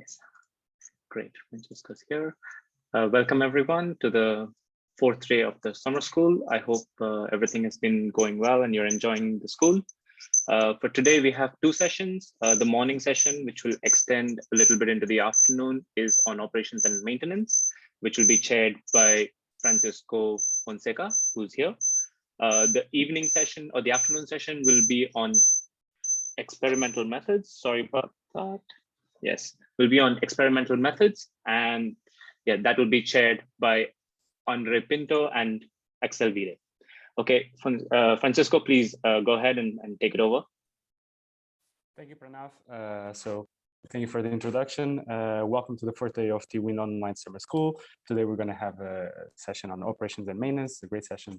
Yes, great. Francesco's here. Welcome everyone to the fourth day of the summer school. I hope everything has been going well and you're enjoying the school. For today, we have two sessions. The morning session, which will extend a little bit into the afternoon, is on operations and maintenance, which will be chaired by Francisco Fonseca, who's here. The evening session or the afternoon session will be on experimental methods. Sorry about that. Yes, will be on experimental methods. And yeah, that will be chaired by Andre Pinto and Axel Vieira. Okay, Francisco, please go ahead and take it over. Thank you, Pranav. So thank you for the introduction. Welcome to the fourth day of TWIND Online Summer School. Today we're going to have a session on operations and maintenance, a great session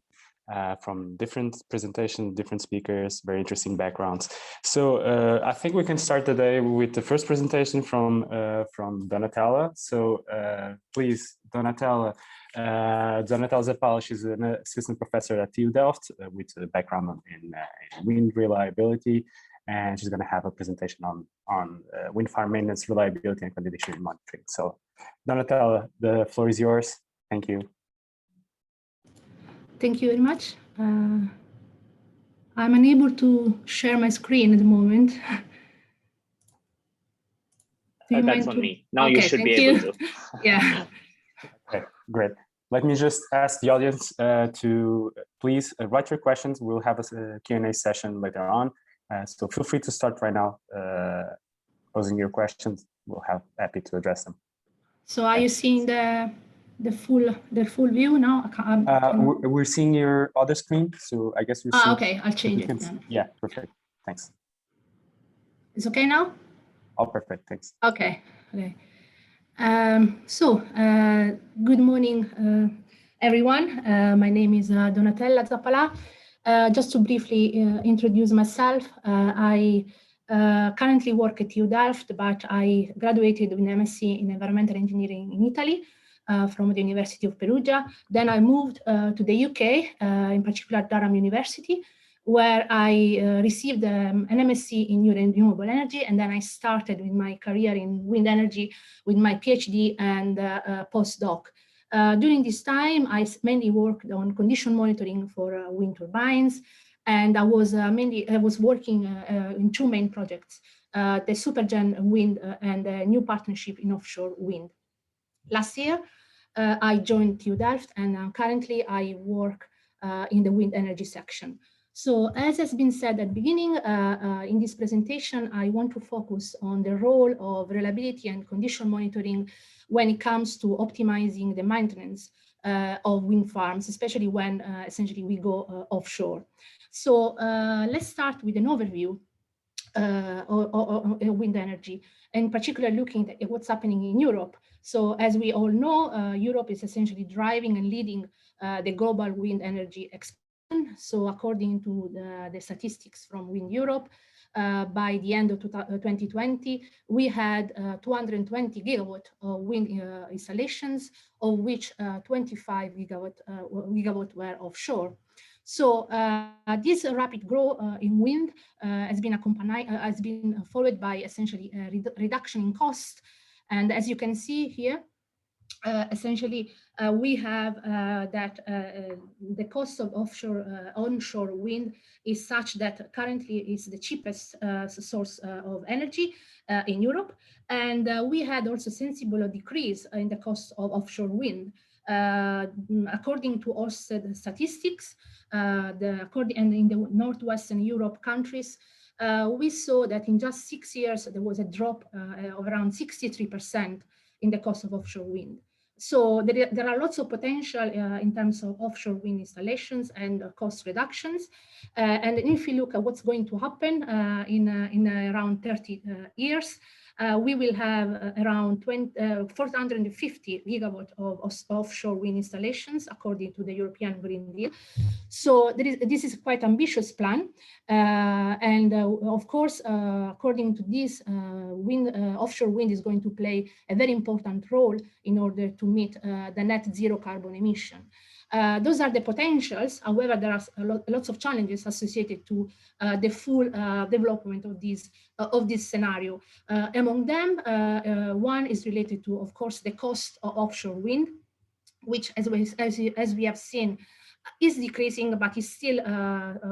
from different presentations, different speakers, very interesting backgrounds. So I think we can start the day with the first presentation from Donatella. So please, Donatella. Donatella Zappala, she's an assistant professor at TU Delft with a background in wind reliability. And she's going to have a presentation on wind farm maintenance, reliability, and condition monitoring. So, Donatella, the floor is yours. Thank you. Thank you very much. I'm unable to share my screen at the moment. That's on me. Now okay, you should be able to. Yeah. Okay, great. Let me just ask the audience to please write your questions. We'll have a Q&A session later on. So feel free to start right now, posing your questions. We'll have happy to address them. So are you seeing the full view now? We're seeing your other screen, so I guess we're seeing. Okay, I'll change it then. Yeah, perfect. Thanks. It's okay now? All perfect. Thanks. Okay. Good morning, everyone. My name is Donatella Zappala. Just to briefly introduce myself, I currently work at TU Delft, but I graduated with an MSc in environmental engineering in Italy from the University of Perugia. Then I moved to the UK, in particular Durham University, where I received an MSc in renewable energy, and then I started with my career in wind energy with my PhD and postdoc. During this time, I mainly worked on condition monitoring for wind turbines, and I was working in two main projects: the Supergen wind and a new partnership in offshore wind. Last year, I joined TU Delft, and currently I work in the wind energy section. So, as has been said at the beginning, in this presentation, I want to focus on the role of reliability and condition monitoring when it comes to optimizing the maintenance of wind farms, especially when essentially we go offshore. So let's start with an overview of wind energy, in particular looking at what's happening in Europe. So as we all know, Europe is essentially driving and leading the global wind energy expansion. So according to the statistics from Wind Europe, by the end of 2020, we had 220 gigawatt of wind installations, of which 25 gigawatt were offshore. So this rapid growth in wind has been followed by essentially a reduction in cost. And as you can see here, essentially, we have that the cost of onshore wind is such that currently is the cheapest source of energy in Europe. And we had also sensible decrease in the cost of offshore wind. According to Ørsted statistics, and in the Northwestern Europe countries, we saw that in just 6 years, there was a drop of around 63% in the cost of offshore wind. So there are lots of potential in terms of offshore wind installations and cost reductions. And if you look at what's going to happen in around 30 years, we will have around 450 gigawatt of offshore wind installations, according to the European Green Deal. So this is quite ambitious plan. Of course, according to this, offshore wind is going to play a very important role in order to meet the net zero carbon emission. Those are the potentials. However, there are lots of challenges associated to the full development of this scenario. Among them, one is related to, of course, the cost of offshore wind, which, as we have seen, is decreasing, but is still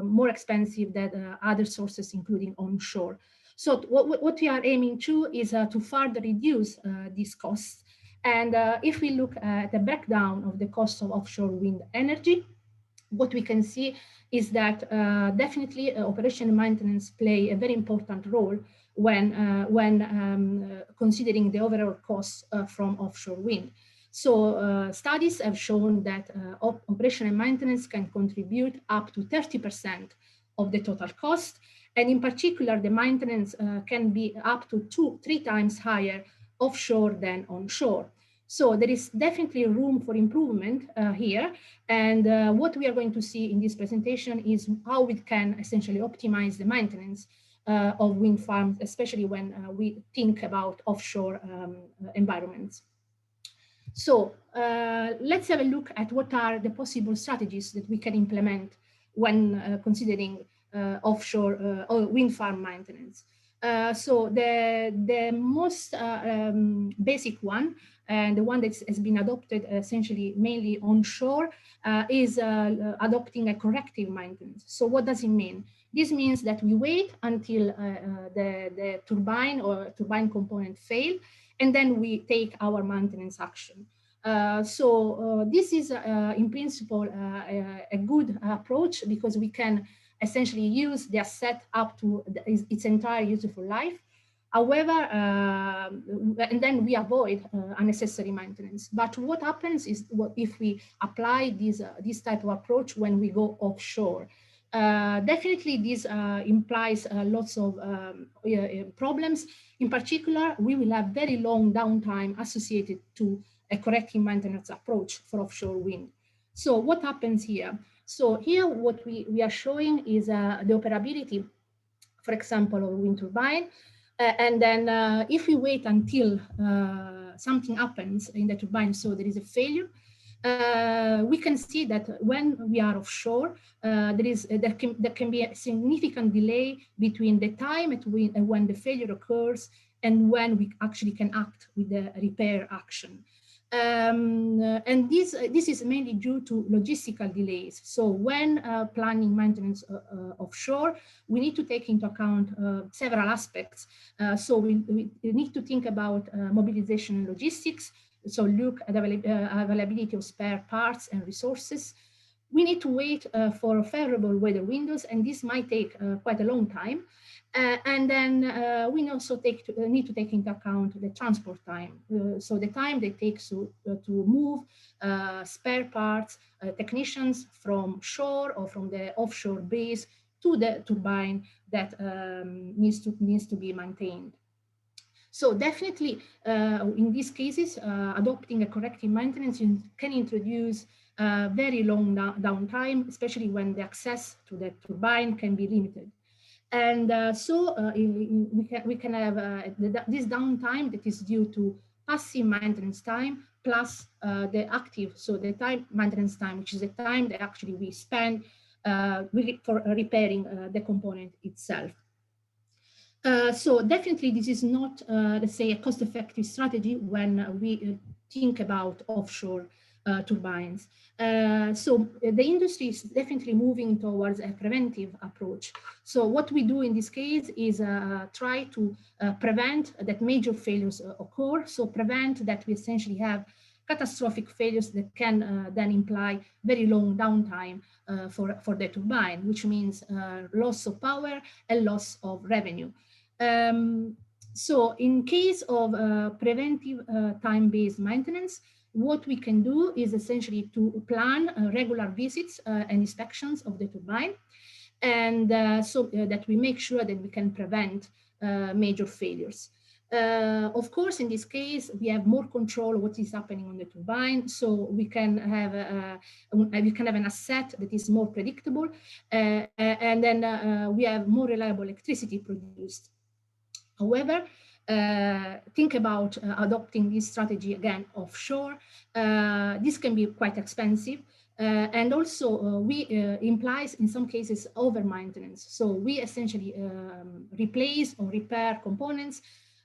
more expensive than other sources, including onshore. So what we are aiming to is to further reduce these costs. And if we look at the breakdown of the cost of offshore wind energy, what we can see is that definitely operation and maintenance play a very important role when considering the overall costs from offshore wind. So studies have shown that operation and maintenance can contribute up to 30% of the total cost. And in particular, the maintenance can be up to 2-3 times higher offshore than onshore. So there is definitely room for improvement here. And what we are going to see in this presentation is how we can essentially optimize the maintenance of wind farms, especially when we think about offshore environments. So let's have a look at what are the possible strategies that we can implement when considering offshore or wind farm maintenance. So the most basic one, and the one that has been adopted essentially mainly onshore, is adopting a corrective maintenance. So what does it mean? This means that we wait until the turbine or turbine component fail, and then we take our maintenance action. This is in principle a good approach, because we can essentially use the asset up to its entire useful life. However, and then we avoid unnecessary maintenance. But what happens is, if we apply this type of approach when we go offshore? Definitely this implies lots of problems. In particular, we will have very long downtime associated to a corrective maintenance approach for offshore wind. So what happens here? So here what we are showing is the operability, for example, of a wind turbine. And then if we wait until something happens in the turbine, so there is a failure, we can see that when we are offshore, there can be a significant delay between the time when the failure occurs and when we actually can act with the repair action. And this is mainly due to logistical delays. So when planning maintenance offshore, we need to take into account several aspects. So we need to think about mobilization and logistics. So look at availability of spare parts and resources. We need to wait for favorable weather windows, and this might take quite a long time. And then we also need to take into account the transport time. So the time they take to move spare parts, technicians from shore or from the offshore base to the turbine that needs to be maintained. So definitely, in these cases, adopting a corrective maintenance can introduce very long downtime, especially when the access to the turbine can be limited. And we can have this downtime that is due to passive maintenance time plus the active, so the time maintenance time, which is the time that actually we spend for repairing the component itself. So definitely this is not, let's say, a cost-effective strategy when we think about offshore turbines. So the industry is definitely moving towards a preventive approach. So what we do in this case is try to prevent that major failures occur. So prevent that we essentially have catastrophic failures that can then imply very long downtime for the turbine, which means loss of power and loss of revenue. So in case of preventive time-based maintenance, what we can do is essentially to plan regular visits and inspections of the turbine, and so that we make sure that we can prevent major failures. Of course, in this case, we have more control of what is happening on the turbine, so we can have an asset that is more predictable, and then we have more reliable electricity produced. However, think about adopting this strategy again offshore. This can be quite expensive. And also implies in some cases over maintenance. So we essentially replace or repair components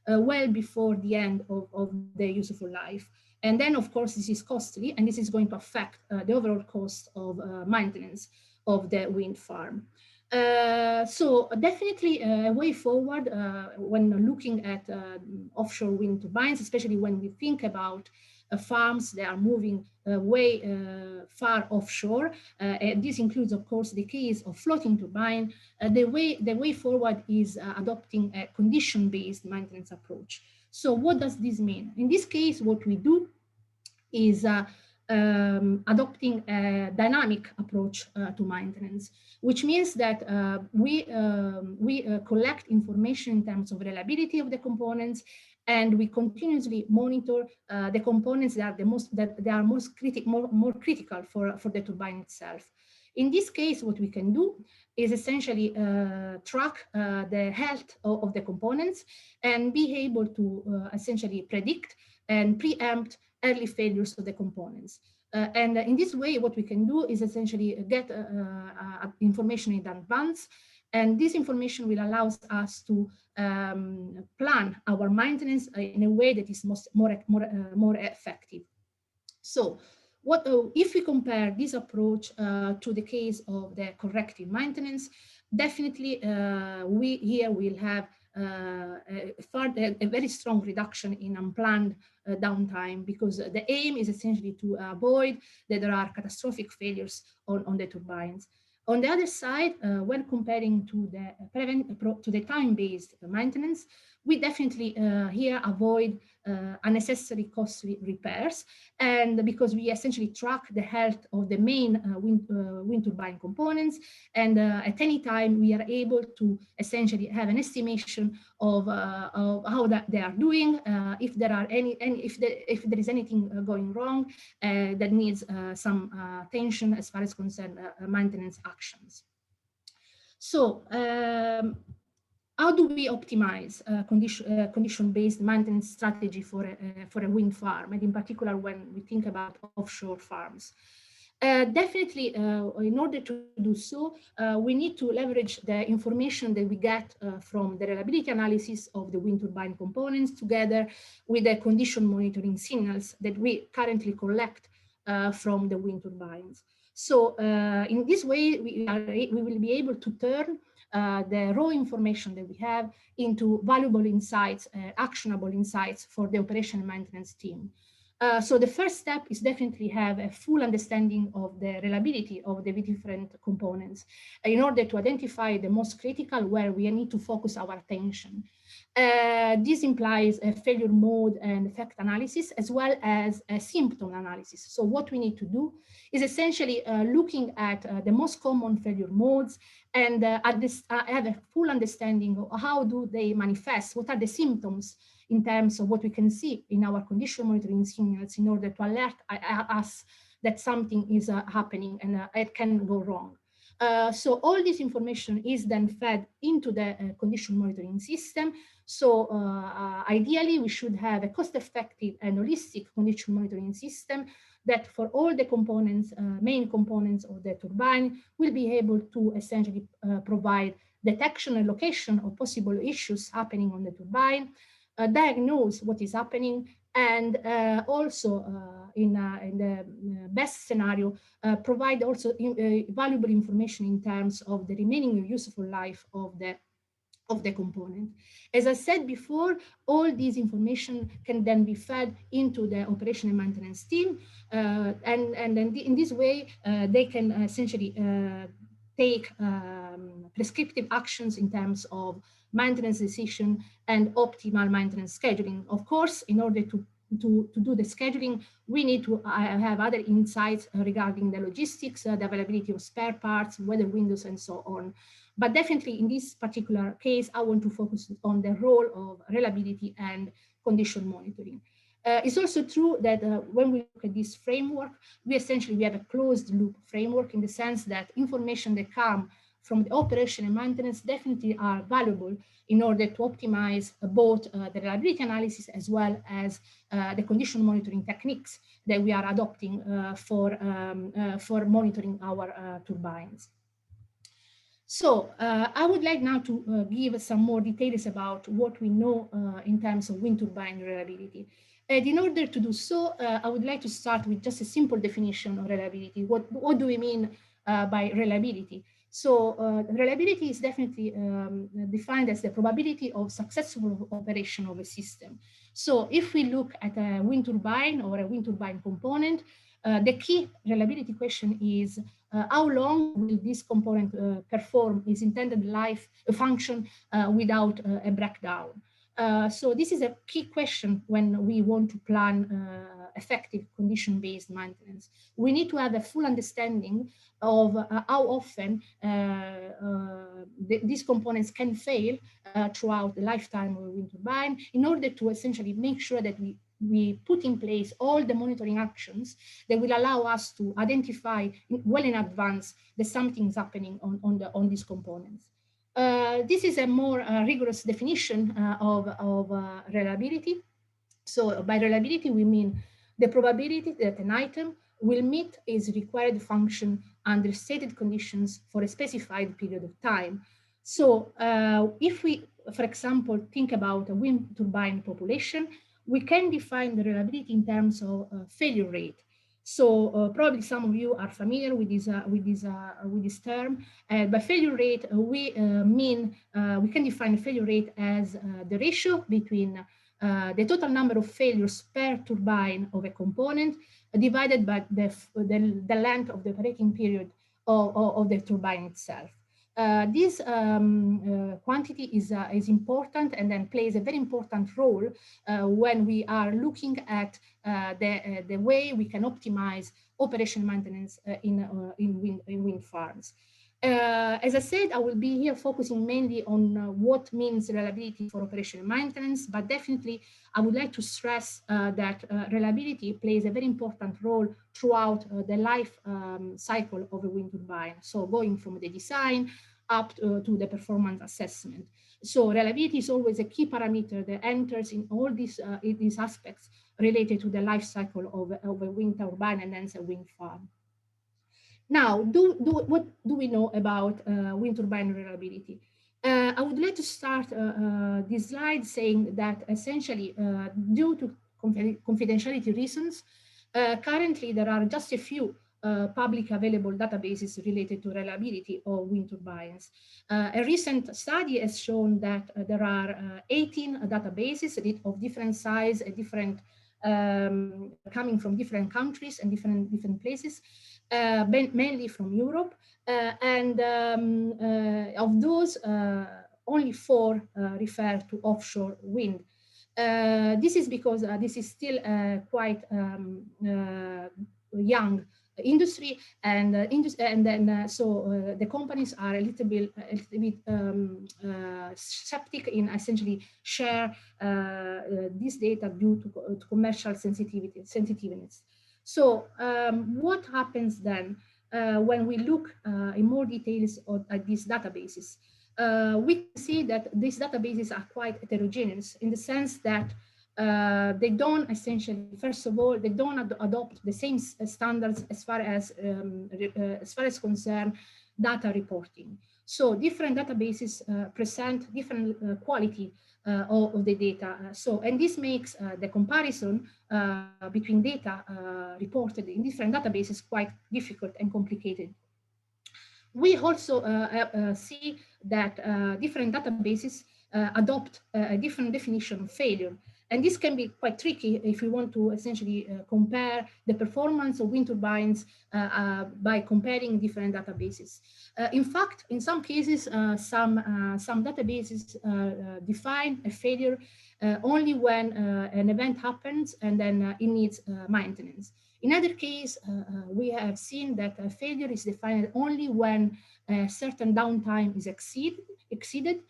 well before the end of their useful life. And then of course this is costly, and this is going to affect the overall cost of maintenance of the wind farm. So definitely a way forward when looking at offshore wind turbines, especially when we think about farms that are moving way far offshore. And this includes, of course, the case of floating turbine. The way forward is adopting a condition-based maintenance approach. So what does this mean? In this case, what we do is adopting a dynamic approach to maintenance, which means that we collect information in terms of reliability of the components, and we continuously monitor the components that are more critical for the turbine itself. In this case, what we can do is essentially track the health of the components and be able to essentially predict and preempt early failures of the components. And in this way, what we can do is essentially get information in advance, and this information will allow us to plan our maintenance in a way that is more effective. So what if we compare this approach to the case of the corrective maintenance, definitely we here will have a very strong reduction in unplanned downtime, because the aim is essentially to avoid that there are catastrophic failures on the turbines. On the other side, when comparing to the time-based maintenance, we definitely here avoid unnecessary costly repairs, and because we essentially track the health of the main wind turbine components, and at any time we are able to essentially have an estimation of how they are doing, if there is anything going wrong that needs some attention as far as concerned maintenance actions. So how do we optimize condition-based maintenance strategy for a wind farm, and in particular when we think about offshore farms? Definitely, in order to do so, we need to leverage the information that we get from the reliability analysis of the wind turbine components, together with the condition monitoring signals that we currently collect from the wind turbines. So in this way, we will be able to turn the raw information that we have into valuable insights, actionable insights for the operation and maintenance team. So the first step is definitely have a full understanding of the reliability of the different components in order to identify the most critical where we need to focus our attention. This implies a failure mode and effect analysis, as well as a symptom analysis. So what we need to do is essentially looking at the most common failure modes, and have a full understanding of how do they manifest, what are the symptoms in terms of what we can see in our condition monitoring signals, in order to alert us that something is happening and it can go wrong. So all this information is then fed into the condition monitoring system. So ideally, we should have a cost-effective and holistic condition monitoring system that for all the components, main components of the turbine, will be able to essentially provide detection and location of possible issues happening on the turbine, diagnose what is happening, and also in the best scenario, provide also valuable information in terms of the remaining useful life of the component. As I said before, all these information can then be fed into the operation and maintenance team, and then in this way, they can essentially take prescriptive actions in terms of maintenance decision and optimal maintenance scheduling. Of course, in order to do the scheduling, we need to have other insights regarding the logistics, the availability of spare parts, weather windows, and so on. But definitely in this particular case, I want to focus on the role of reliability and condition monitoring. It's also true that when we look at this framework, we have a closed loop framework, in the sense that information that come from the operation and maintenance definitely are valuable in order to optimize both the reliability analysis as well as the condition monitoring techniques that we are adopting for monitoring our turbines. So I would like now to give some more details about what we know in terms of wind turbine reliability. And in order to do so, I would like to start with just a simple definition of reliability. What do we mean by reliability? So reliability is definitely defined as the probability of successful operation of a system. So if we look at a wind turbine or a wind turbine component, the key reliability question is how long will this component perform its intended life function without a breakdown? So this is a key question when we want to plan effective condition-based maintenance. We need to have a full understanding of how often these components can fail throughout the lifetime of a wind turbine in order to essentially make sure that we put in place all the monitoring actions that will allow us to identify well in advance that something is happening on these components. This is a more rigorous definition of reliability. So by reliability, we mean the probability that an item will meet its required function under stated conditions for a specified period of time. So if we, for example, think about a wind turbine population, we can define the reliability in terms of failure rate. So probably some of you are familiar with this term. By failure rate, we can define failure rate as the ratio between the total number of failures per turbine of a component divided by the length of the operating period of the turbine itself. This quantity is important and then plays a very important role when we are looking at the way we can optimize operation maintenance in wind farms. As I said, I will be here focusing mainly on what means reliability for operation and maintenance, but definitely I would like to stress that reliability plays a very important role throughout the life cycle of a wind turbine. So going from the design up to the performance assessment. So reliability is always a key parameter that enters in all these aspects related to the life cycle of a wind turbine and hence a wind farm. Now, what do we know about wind turbine reliability? I would like to start this slide saying that essentially, due to confidentiality reasons, currently there are just a few public available databases related to reliability of wind turbines. A recent study has shown that there are 18 databases of different size, different coming from different countries and different places. Mainly from Europe, and of those, only 4 refer to offshore wind. This is because this is still quite young industry, and so the companies are a little bit skeptic in essentially share this data due to commercial sensitiveness. So what happens then when we look in more details at these databases? We can see that these databases are quite heterogeneous in the sense that they don't essentially, first of all, they don't adopt the same standards as far as concern data reporting. So different databases present different quality of the data. And this makes the comparison between data reported in different databases quite difficult and complicated. We also see that different databases adopt a different definition of failure. And this can be quite tricky if we want to essentially compare the performance of wind turbines by comparing different databases. In fact, in some cases, some databases define a failure only when an event happens and then it needs maintenance. In other cases, we have seen that a failure is defined only when a certain downtime is exceeded.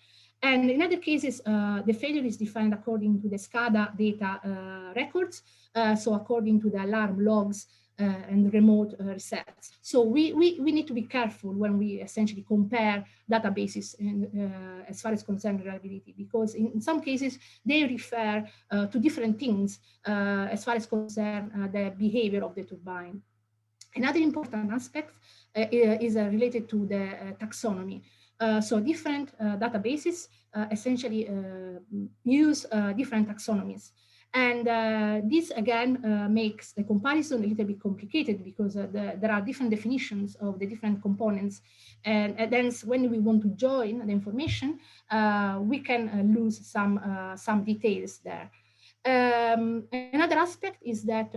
And in other cases, the failure is defined according to the SCADA data records, so according to the alarm logs and remote resets. So we need to be careful when we essentially compare databases as far as concerned reliability, because in some cases they refer to different things as far as concern the behavior of the turbine. Another important aspect is related to the taxonomy. So different databases essentially use different taxonomies. And this again makes the comparison a little bit complicated, because there are different definitions of the different components. And then when we want to join the information, we can lose some details there. Another aspect is that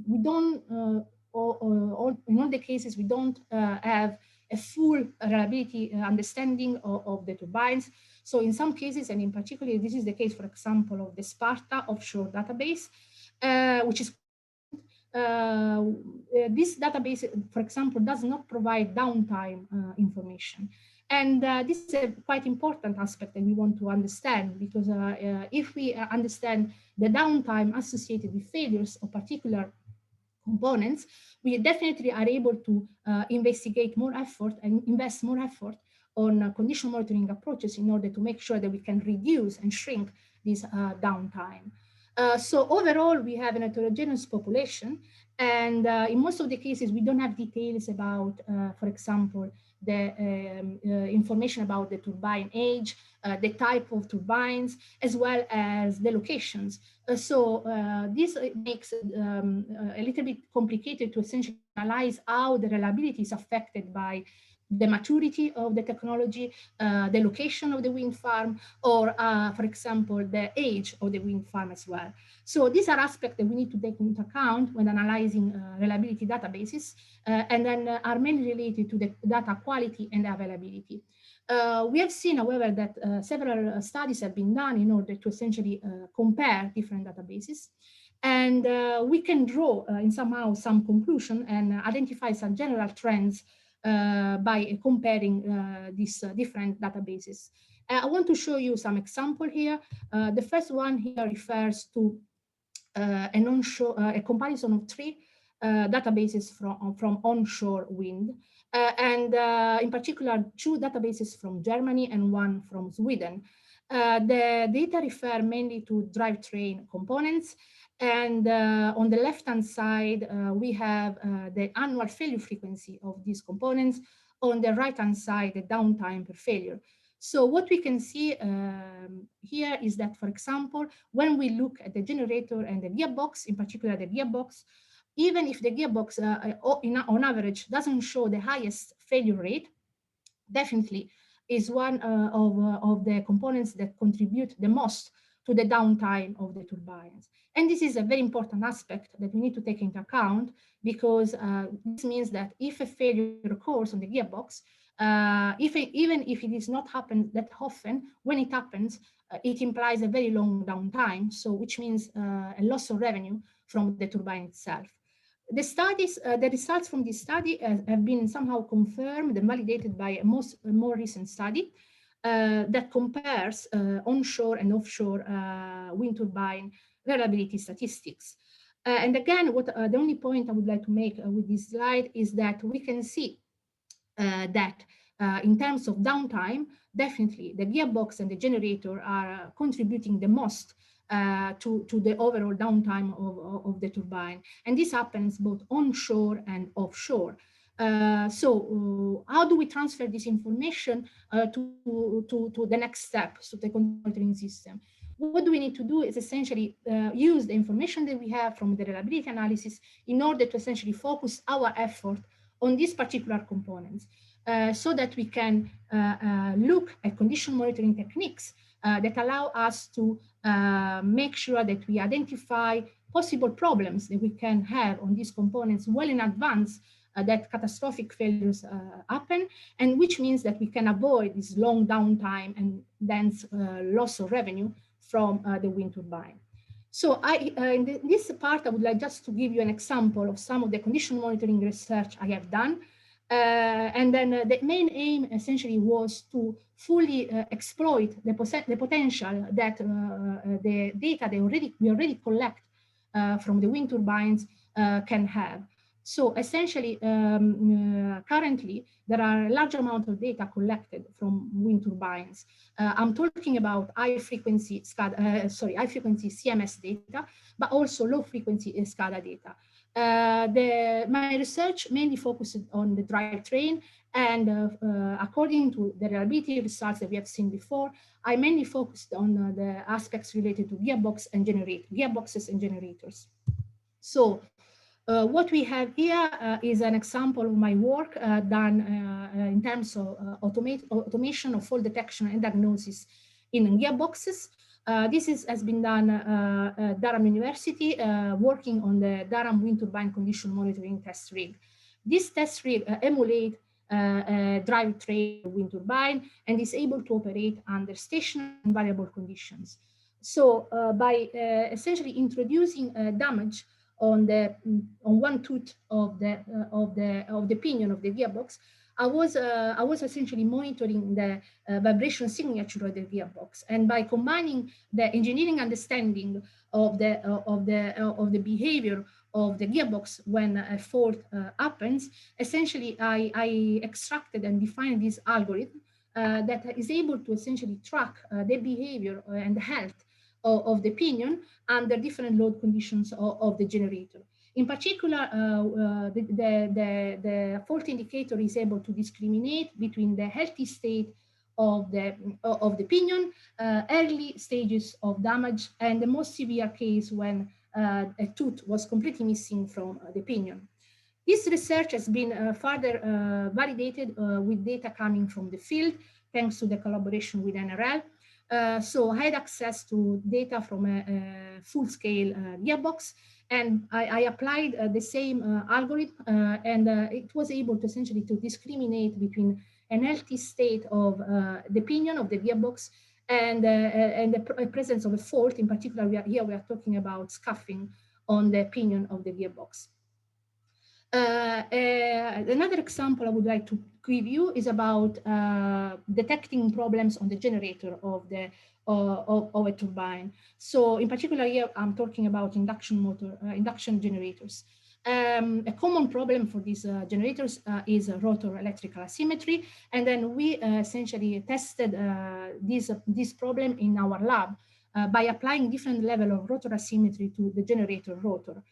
we don't, in all the cases, we don't have a full reliability understanding of the turbines. So in some cases, and in particular, this is the case, for example, of the Sparta offshore database, which is this database, for example, does not provide downtime information. And this is a quite important aspect that we want to understand, because if we understand the downtime associated with failures of particular components, we definitely are able to investigate more effort and invest more effort on condition monitoring approaches in order to make sure that we can reduce and shrink this downtime. So overall, we have an heterogeneous population, and in most of the cases, we don't have details about, for example, the information about the turbine age, the type of turbines, as well as the locations. So this makes it a little bit complicated to essentially analyze how the reliability is affected by the maturity of the technology, the location of the wind farm, or, for example, the age of the wind farm as well. So these are aspects that we need to take into account when analyzing reliability databases, and then are mainly related to the data quality and availability. We have seen, however, that several studies have been done in order to essentially compare different databases. And we can draw in somehow some conclusion and identify some general trends by comparing these different databases. I want to show you some example here. The first one here refers to a comparison of 3 databases from onshore wind, and in particular 2 databases from Germany and 1 from Sweden. The data refer mainly to drivetrain components, and on the left-hand side, we have the annual failure frequency of these components. On the right-hand side, the downtime per failure. So what we can see here is that, for example, when we look at the generator and the gearbox, in particular the gearbox, even if the gearbox on average doesn't show the highest failure rate, definitely is one of the components that contribute the most to the downtime of the turbines. And this is a very important aspect that we need to take into account, because this means that if a failure occurs on the gearbox, even if it is not happen that often, when it happens, it implies a very long downtime, so which means a loss of revenue from the turbine itself. The studies, the results from this study have been somehow confirmed and validated by a more recent study that compares onshore and offshore wind turbine reliability statistics. And again, the only point I would like to make with this slide is that we can see that in terms of downtime, definitely the gearbox and the generator are contributing the most to the overall downtime of the turbine. And this happens both onshore and offshore. So how do we transfer this information to the next step, so the monitoring system? What do we need to do is essentially use the information that we have from the reliability analysis in order to essentially focus our effort on these particular components, so that we can look at condition monitoring techniques that allow us to make sure that we identify possible problems that we can have on these components well in advance that catastrophic failures happen, and which means that we can avoid this long downtime and then loss of revenue from the wind turbine. So in this part, I would like just to give you an example of some of the condition monitoring research I have done. And then the main aim essentially was to fully exploit the potential that the data we already collect from the wind turbines can have. So essentially, currently, there are a large amount of data collected from wind turbines. I'm talking about high frequency CMS data, but also low frequency SCADA data. My research mainly focused on the drivetrain, and according to the reliability results that we have seen before, I mainly focused on the aspects related to gearboxes and generators. So what we have here is an example of my work done in terms of automation of fault detection and diagnosis in gearboxes. This has been done at Durham University, working on the Durham wind turbine condition monitoring test rig. This test rig emulates a drivetrain wind turbine and is able to operate under stationary and variable conditions. So by essentially introducing damage on one tooth of the pinion of the gearbox, I was essentially monitoring the vibration signature of the gearbox, and by combining the engineering understanding of the behavior of the gearbox when a fault happens, essentially I extracted and defined this algorithm that is able to essentially track the behavior and the health of the pinion under different load conditions of the generator. In particular, the fault indicator is able to discriminate between the healthy state of the pinion, early stages of damage, and the most severe case when a tooth was completely missing from the pinion. This research has been further validated with data coming from the field, thanks to the collaboration with NRL. So I had access to data from a full-scale gearbox, and I applied the same algorithm, and it was able to essentially to discriminate between an healthy state of the pinion of the gearbox and the presence of a fault. In particular, we are talking about scuffing on the pinion of the gearbox. Another example I would like to give you is about detecting problems on the generator of a turbine. So in particular here, I'm talking about induction generators. A common problem for these generators is rotor electrical asymmetry. And then we essentially tested this problem in our lab by applying different level of rotor asymmetry to the generator rotor.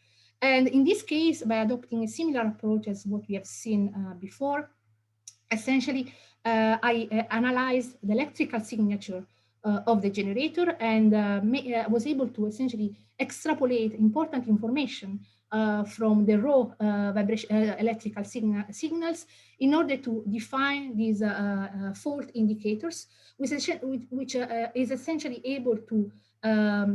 And in this case, by adopting a similar approach as what we have seen before, essentially, I analyzed the electrical signature of the generator and was able to essentially extrapolate important information from the raw electrical signals in order to define these fault indicators, which is essentially able to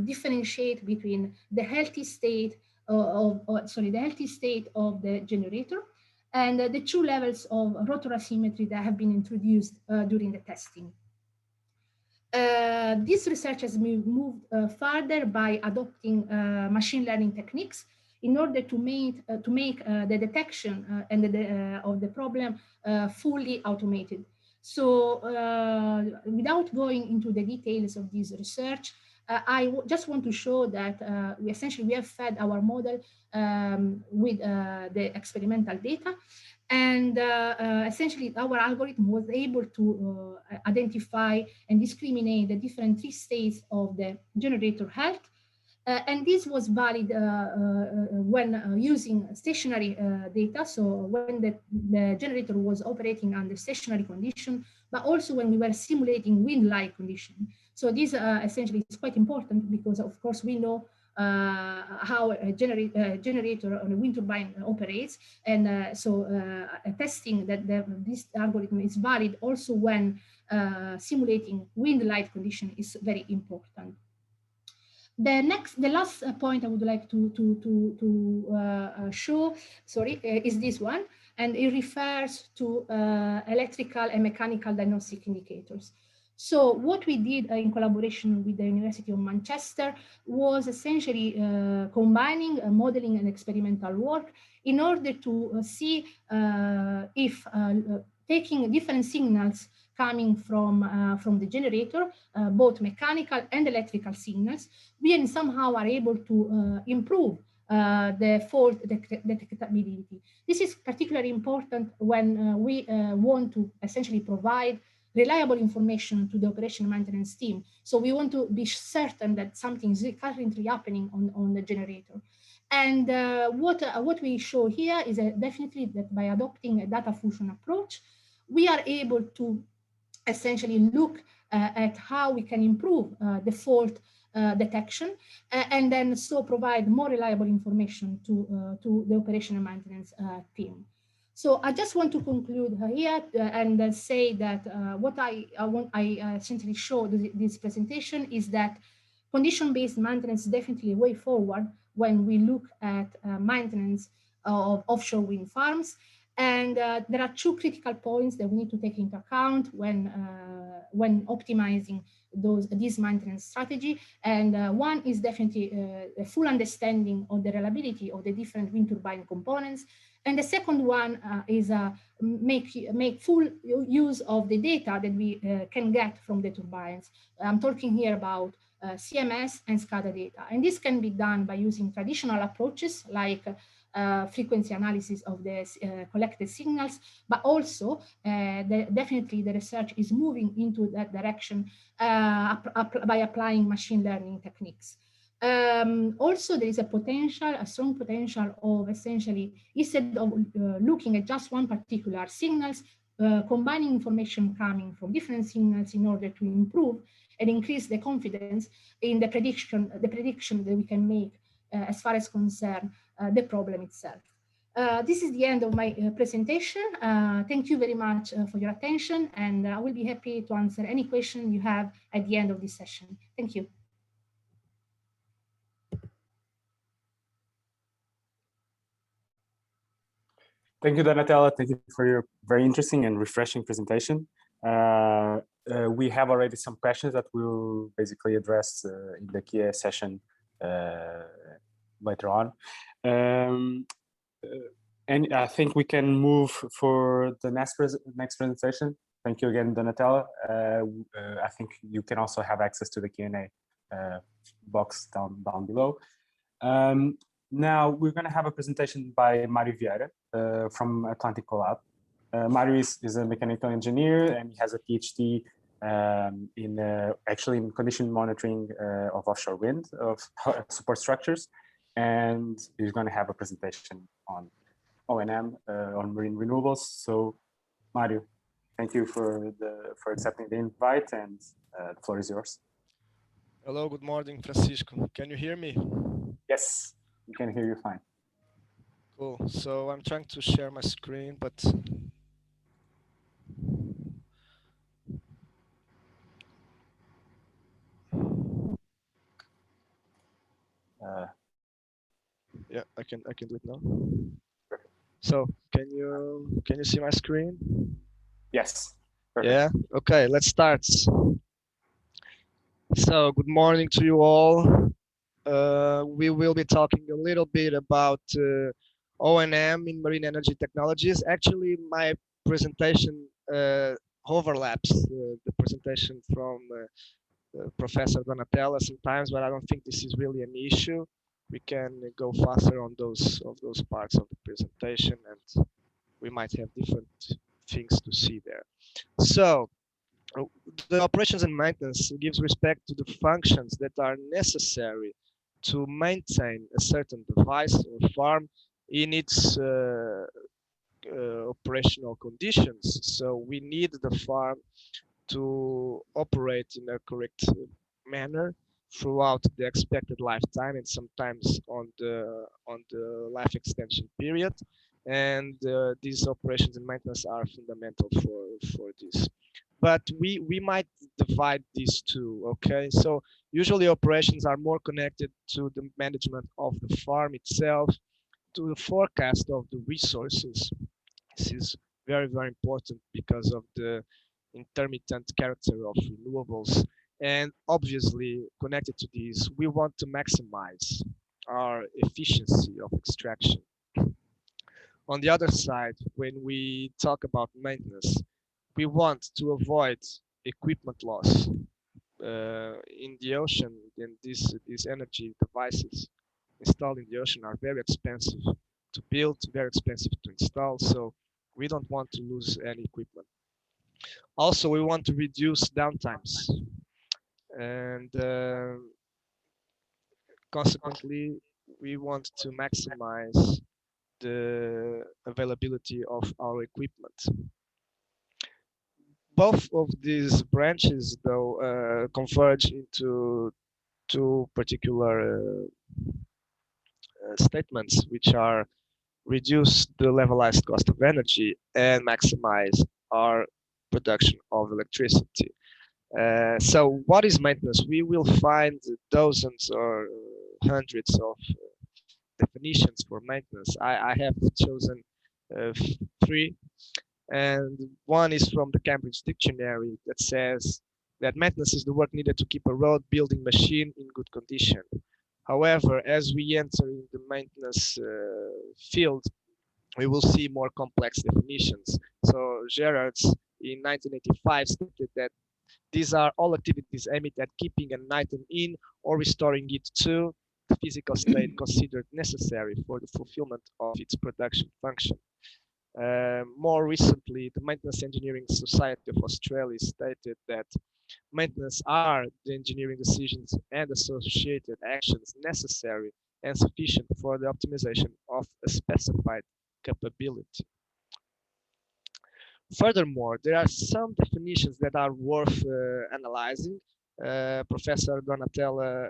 differentiate between the healthy state the healthy state of the generator and the two levels of rotor asymmetry that have been introduced during the testing. This research has moved further by adopting machine learning techniques in order to make the detection of the problem fully automated. So without going into the details of this research, I just want to show that we have fed our model with the experimental data, and essentially our algorithm was able to identify and discriminate the different 3 states of the generator health. And this was valid when using stationary data, so when the generator was operating under stationary condition, but also when we were simulating wind-like condition. So this essentially is quite important because, of course, we know how a generator on a wind turbine operates, and testing that this algorithm is valid also when simulating wind-like condition is very important. The last point I would like to show, is this one, and it refers to electrical and mechanical diagnostic indicators. So what we did in collaboration with the University of Manchester was essentially combining modeling and experimental work in order to see if taking different signals coming from the generator, both mechanical and electrical signals, we somehow are able to improve the fault detectability. This is particularly important when we want to essentially provide reliable information to the operation maintenance team. So we want to be certain that something is currently happening on the generator. And what we show here is definitely that by adopting a data fusion approach, we are able to essentially look at how we can improve the fault detection and then so provide more reliable information to the operation and maintenance team. So I just want to conclude here and say that what I essentially show this presentation is that condition-based maintenance is definitely a way forward when we look at maintenance of offshore wind farms. And there are two critical points that we need to take into account when optimizing this maintenance strategy. And one is definitely a full understanding of the reliability of the different wind turbine components. And the second one is make full use of the data that we can get from the turbines. I'm talking here about CMS and SCADA data. And this can be done by using traditional approaches like frequency analysis of the collected signals, but also definitely the research is moving into that direction by applying machine learning techniques. Also, there is a strong potential of essentially, instead of looking at just one particular signals, combining information coming from different signals in order to improve and increase the confidence in the prediction that we can make as far as concern the problem itself. This is the end of my presentation. Thank you very much for your attention, and I will be happy to answer any question you have at the end of this session. Thank you. Thank you, Donatella. Thank you for your very interesting and refreshing presentation. We have already some questions that we'll basically address in the Q&A session later on. And I think we can move for the next presentation. Thank you again, Donatella. I think you can also have access to the Q&A box down below. Now we're going to have a presentation by Mário Vieira from Atlantic CoLAB. Mário is a mechanical engineer and he has a PhD actually in condition monitoring of offshore wind, of support structures. And he's going to have a presentation on O&M, on marine renewables. So Mário, thank you for accepting the invite, and the floor is yours. Hello, good morning, Francisco. Can you hear me? Yes, we can hear you fine. Cool. So I'm trying to share my screen, but yeah, I can do it now. Perfect. So can you see my screen? Yes. Perfect. Yeah. Okay, let's start. So good morning to you all. We will be talking a little bit about O&M in marine energy technologies. Actually, my presentation overlaps the presentation from Professor Donatella sometimes, but I don't think this is really an issue. We can go faster on those parts of the presentation, and we might have different things to see there. So the operations and maintenance gives respect to the functions that are necessary to maintain a certain device or farm in its operational conditions. So we need the farm to operate in a correct manner throughout the expected lifetime, and sometimes on the life extension period. And these operations and maintenance are fundamental for this. But we might divide these two, okay? So usually operations are more connected to the management of the farm itself, to the forecast of the resources. This is very, very important because of the intermittent character of renewables. And obviously, connected to this, we want to maximize our efficiency of extraction. On the other side, when we talk about maintenance, we want to avoid equipment loss. In the ocean, then these energy devices installed in the ocean are very expensive to build, very expensive to install, so we don't want to lose any equipment. Also, we want to reduce downtimes, and consequently, we want to maximize the availability of our equipment. Both of these branches, though, converge into two particular statements, which are reduce the levelized cost of energy and maximize our production of electricity. So what is maintenance? We will find dozens or hundreds of definitions for maintenance. I have chosen three, and one is from the Cambridge Dictionary that says that maintenance is the work needed to keep a road building machine in good condition. However, as we enter in the maintenance field, we will see more complex definitions. So Gerards in 1985 stated that these are all activities aimed at keeping an item in or restoring it to the physical state considered necessary for the fulfillment of its production function. More recently, the Maintenance Engineering Society of Australia stated that maintenance are the engineering decisions and associated actions necessary and sufficient for the optimization of a specified capability. Furthermore, there are some definitions that are worth analyzing. Professor Donatella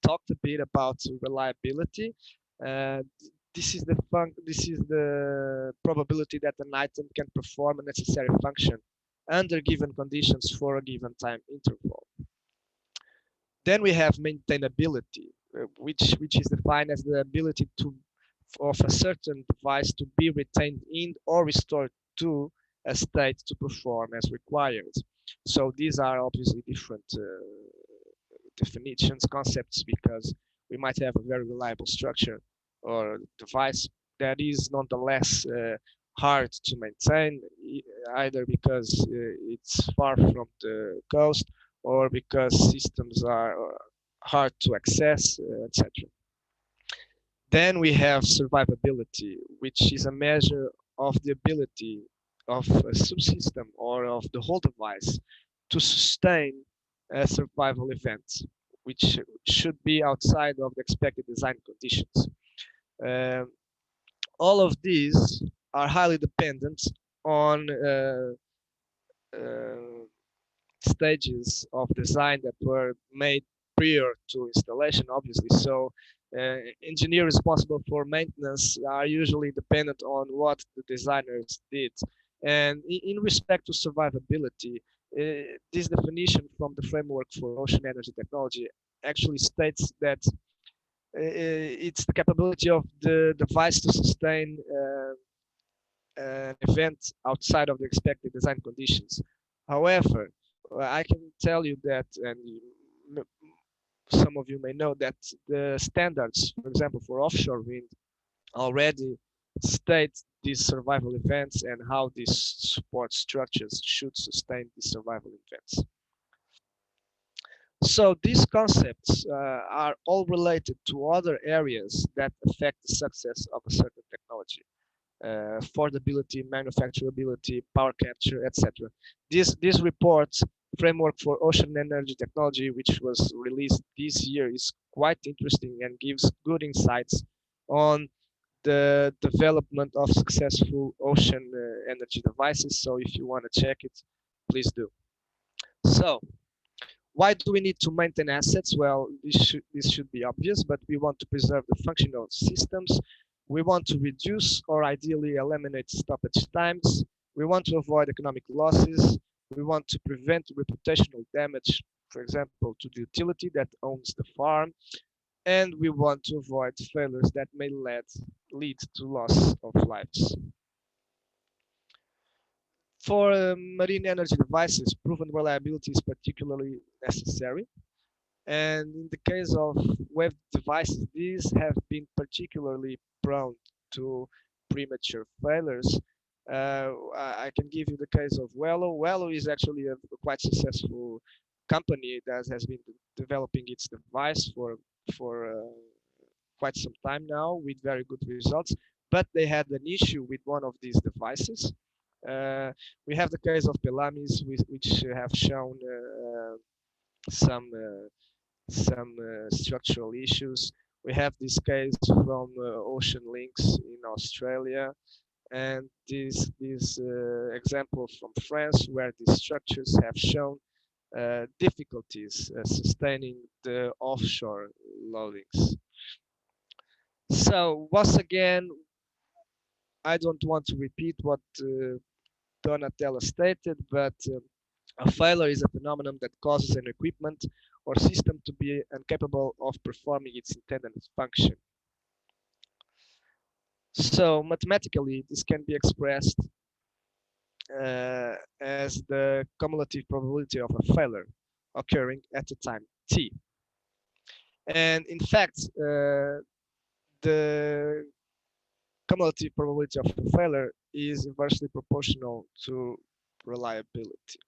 talked a bit about reliability. This is the probability that an item can perform a necessary function under given conditions for a given time interval. Then we have maintainability, which is defined as the ability of a certain device to be retained in or restored to a state to perform as required. So these are obviously different definitions, concepts, because we might have a very reliable structure or device that is nonetheless hard to maintain, either because it's far from the coast or because systems are hard to access, etc. Then we have survivability, which is a measure of the ability of a subsystem or of the whole device to sustain a survival event, which should be outside of the expected design conditions. All of these are highly dependent on stages of design that were made prior to installation, obviously. So engineers responsible for maintenance are usually dependent on what the designers did. And in respect to survivability, this definition from the Framework for Ocean Energy Technology actually states that it's the capability of the device to sustain an event outside of the expected design conditions. However, I can tell you that, and some of you may know that the standards, for example, for offshore wind, already state these survival events and how these support structures should sustain these survival events. So these concepts are all related to other areas that affect the success of a certain technology. Affordability, manufacturability, power capture, etc. This report, Framework for Ocean Energy Technology, which was released this year, is quite interesting and gives good insights on the development of successful ocean energy devices. So if you want to check it, please do. So why do we need to maintain assets? Well, this should be obvious, but we want to preserve the function of systems. We want to reduce or ideally eliminate stoppage times. We want to avoid economic losses. We want to prevent reputational damage, for example, to the utility that owns the farm. And we want to avoid failures that may lead to loss of lives. For marine energy devices, proven reliability is particularly necessary. And in the case of web devices, these have been particularly prone to premature failures. I can give you the case of Wello. Wello is actually a quite successful company that has been developing its device for quite some time now with very good results. But they had an issue with one of these devices. We have the case of Pelamis, which have shown some structural issues. We have this case from Ocean Links in Australia, and this example from France, where these structures have shown difficulties sustaining the offshore loadings. So once again, I don't want to repeat what Donatella stated, but a failure is a phenomenon that causes an equipment or system to be incapable of performing its intended function. So mathematically, this can be expressed as the cumulative probability of a failure occurring at a time t. And in fact, the cumulative probability of a failure is inversely proportional to reliability.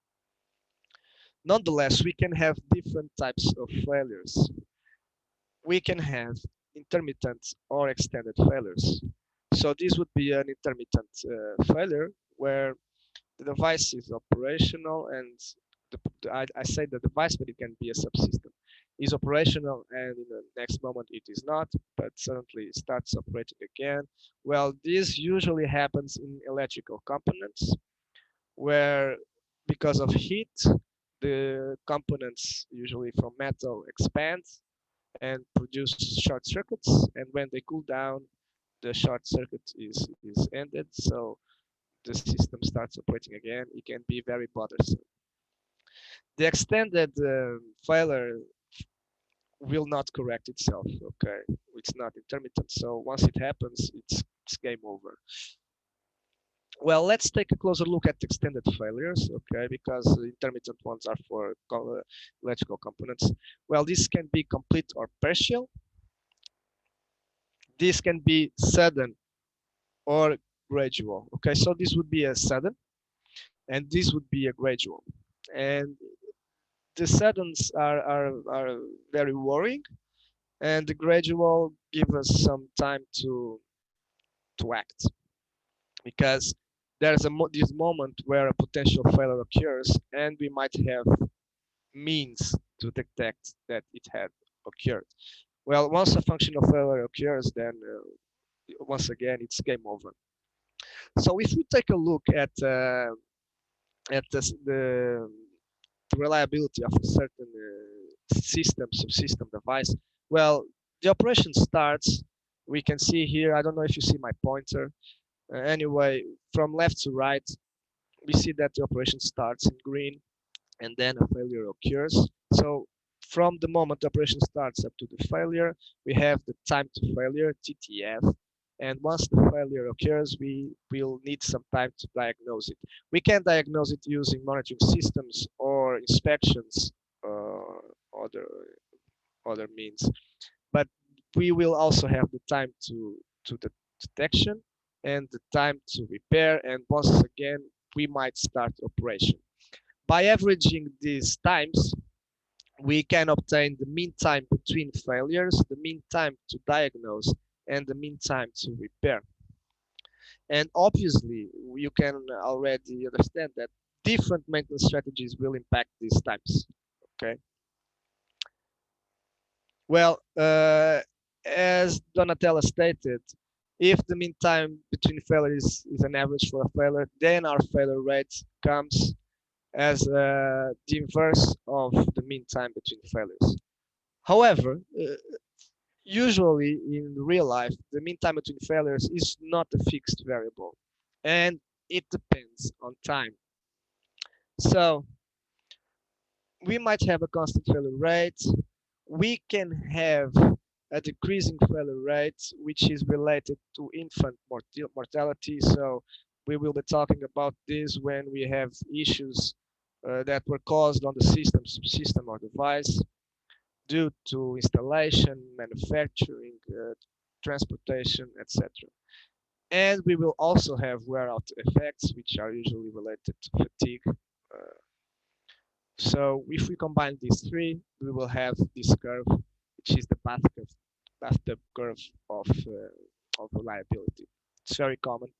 Nonetheless, we can have different types of failures. We can have intermittent or extended failures. So this would be an intermittent failure where the device is operational and I say the device, but it can be a subsystem, is operational and in the next moment it is not, but suddenly it starts operating again. Well, this usually happens in electrical components where because of heat, the components usually from metal expand and produce short circuits, and when they cool down, the short circuit is ended, so the system starts operating again. It can be very bothersome. The extended failure will not correct itself, okay? It's not intermittent, so once it happens, it's game over. Well, let's take a closer look at extended failures, okay, because the intermittent ones are for electrical components. Well, this can be complete or partial. This can be sudden or gradual, okay? So this would be a sudden, and this would be a gradual. And the suddens are very worrying, and the gradual give us some time to act, because there's this moment where a potential failure occurs, and we might have means to detect that it had occurred. Well, once a functional failure occurs, then once again it's game over. So if we take a look at the reliability of a certain subsystem device, well, the operation starts. We can see here, I don't know if you see my pointer. Anyway, from left to right, we see that the operation starts in green and then a failure occurs. So from the moment the operation starts up to the failure, we have the time to failure, TTF. And once the failure occurs, we will need some time to diagnose it. We can diagnose it using monitoring systems or inspections or other means. But we will also have the time to the detection and the time to repair. And once again, we might start operation. By averaging these times, we can obtain the mean time between failures, the mean time to diagnose, and the mean time to repair. And obviously, you can already understand that different maintenance strategies will impact these times, okay? Well, as Donatella stated, if the mean time between failures is an average for a failure, then our failure rate comes as the inverse of the mean time between failures. However, usually in real life, the mean time between failures is not a fixed variable, and it depends on time. So we might have a constant failure rate. We can have a decreasing failure rate, which is related to infant mortality. So We will be talking about this when we have issues that were caused on the system, subsystem, or device due to installation, manufacturing, transportation, etc. And we will also have wear-out effects, which are usually related to fatigue. So if we combine these three, we will have this curve, which is the bathtub curve of reliability. It's very common.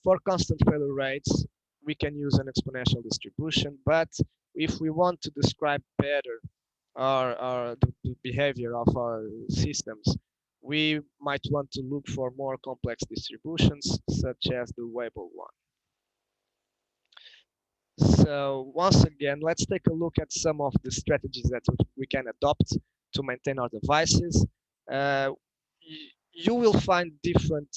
For constant failure rates, we can use an exponential distribution, but if we want to describe better the behavior of our systems, we might want to look for more complex distributions, such as the Weibull one. So once again, let's take a look at some of the strategies that we can adopt to maintain our devices. You will find different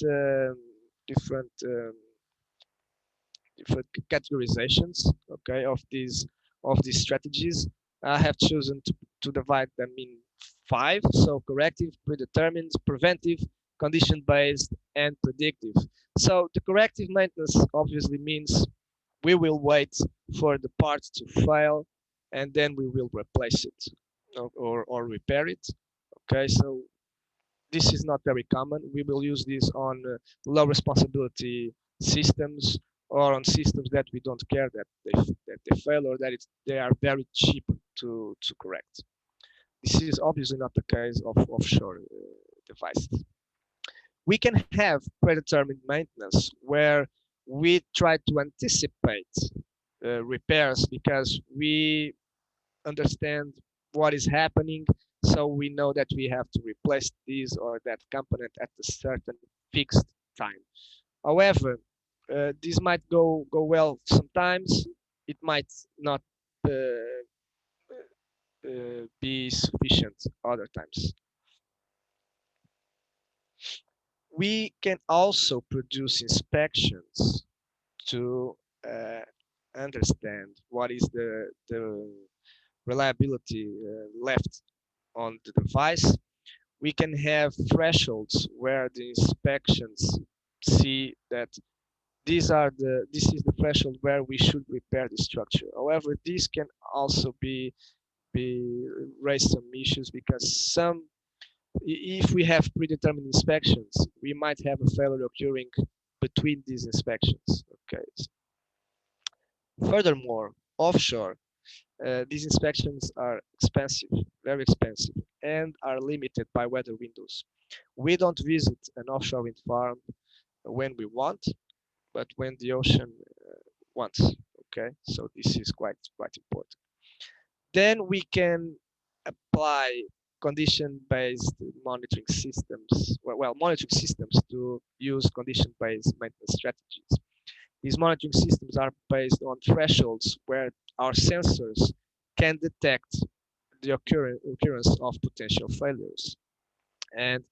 categorizations, okay, of these strategies. I have chosen to divide them in 5. So corrective, predetermined, preventive, condition-based, and predictive. So the corrective maintenance obviously means we will wait for the part to fail, and then we will replace it or repair it. Okay, so this is not very common. We will use this on low responsibility systems or on systems that we don't care that they fail or that they are very cheap to correct. This is obviously not the case of offshore devices. We can have predetermined maintenance where we try to anticipate repairs because we understand what is happening, so we know that we have to replace this or that component at a certain fixed time. However, this might go well sometimes. It might not be sufficient other times. We can also produce inspections to understand what is the reliability left on the device. We can have thresholds where the inspections see that this is the threshold where we should repair the structure. However, this can also be raise some issues because if we have predetermined inspections, we might have a failure occurring between these inspections. Okay. Furthermore, offshore, these inspections are expensive, very expensive, and are limited by weather windows. We don't visit an offshore wind farm when we want, but when the ocean wants. Okay, so this is quite important. Then we can apply condition-based monitoring systems. Well, monitoring systems to use condition-based maintenance strategies. These monitoring systems are based on thresholds where our sensors can detect the occurrence of potential failures. And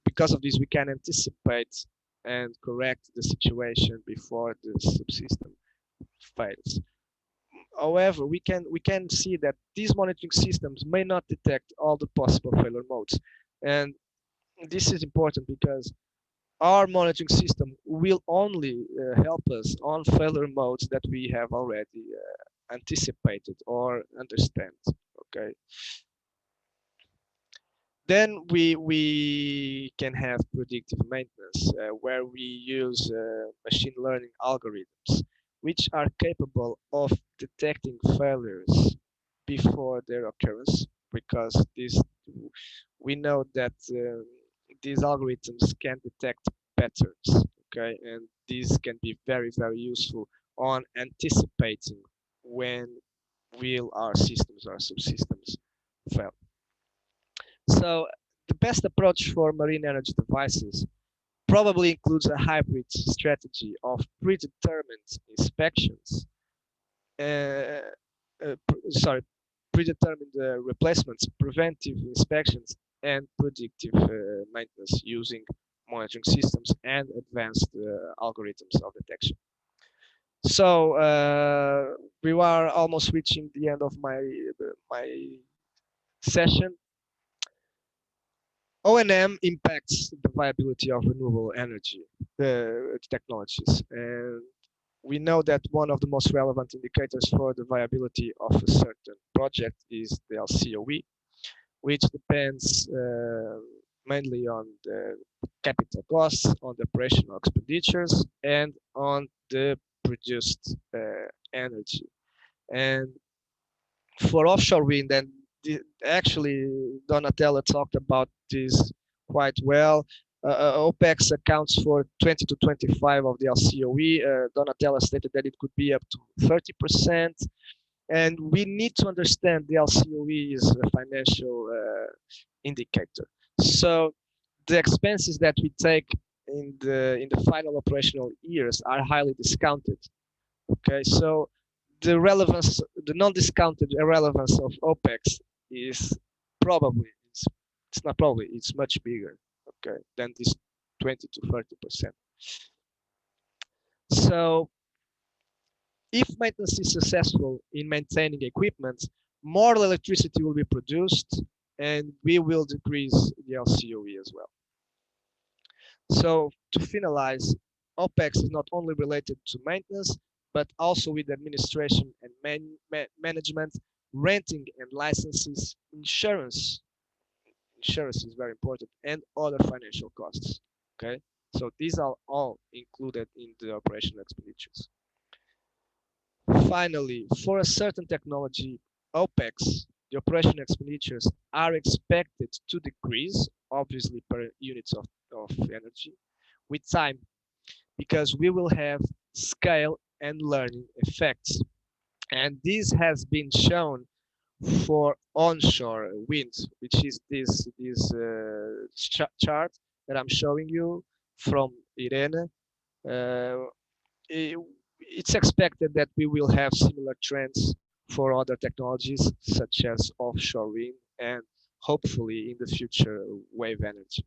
because of this, we can anticipate and correct the situation before the subsystem fails. However, we can see that these monitoring systems may not detect all the possible failure modes. And this is important because our monitoring system will only help us on failure modes that we have already anticipated or understand. Okay. Then we can have predictive maintenance where we use machine learning algorithms which are capable of detecting failures before their occurrence, because we know that these algorithms can detect patterns, okay, and these can be very useful on anticipating when will our systems or subsystems fail. So the best approach for marine energy devices probably includes a hybrid strategy of predetermined inspections, predetermined replacements, preventive inspections, and predictive maintenance using monitoring systems and advanced algorithms of detection. So we are almost reaching the end of my session. O&M impacts the viability of renewable energy. the technologies. And we know that one of the most relevant indicators for the viability of a certain project is the LCOE, which depends mainly on the capital costs, on the operational expenditures, and on the produced energy. And for offshore wind, and actually Donatella talked about this quite well. OPEX accounts for 20 to 25 of the LCOE. Donatella stated that it could be up to 30%. And we need to understand the LCOE is a financial indicator. So the expenses that we take in the final operational years are highly discounted. Okay, so the relevance, the non-discounted irrelevance of OPEX is probably, it's not probably, it's much bigger, okay, than this 20 to 30%. So if maintenance is successful in maintaining equipment, more electricity will be produced and we will decrease the LCOE as well. So to finalize, OPEX is not only related to maintenance, but also with administration and management, renting and licenses, insurance. Insurance is very important, and other financial costs. Okay, so these are all included in the operational expenditures. Finally, for a certain technology, OPEX, the operational expenditures, are expected to decrease, obviously per units of energy, with time, because we will have scale and learning effects. And this has been shown for onshore wind, which is this chart that I'm showing you from Irene. It's expected that we will have similar trends for other technologies such as offshore wind and hopefully in the future wave energy.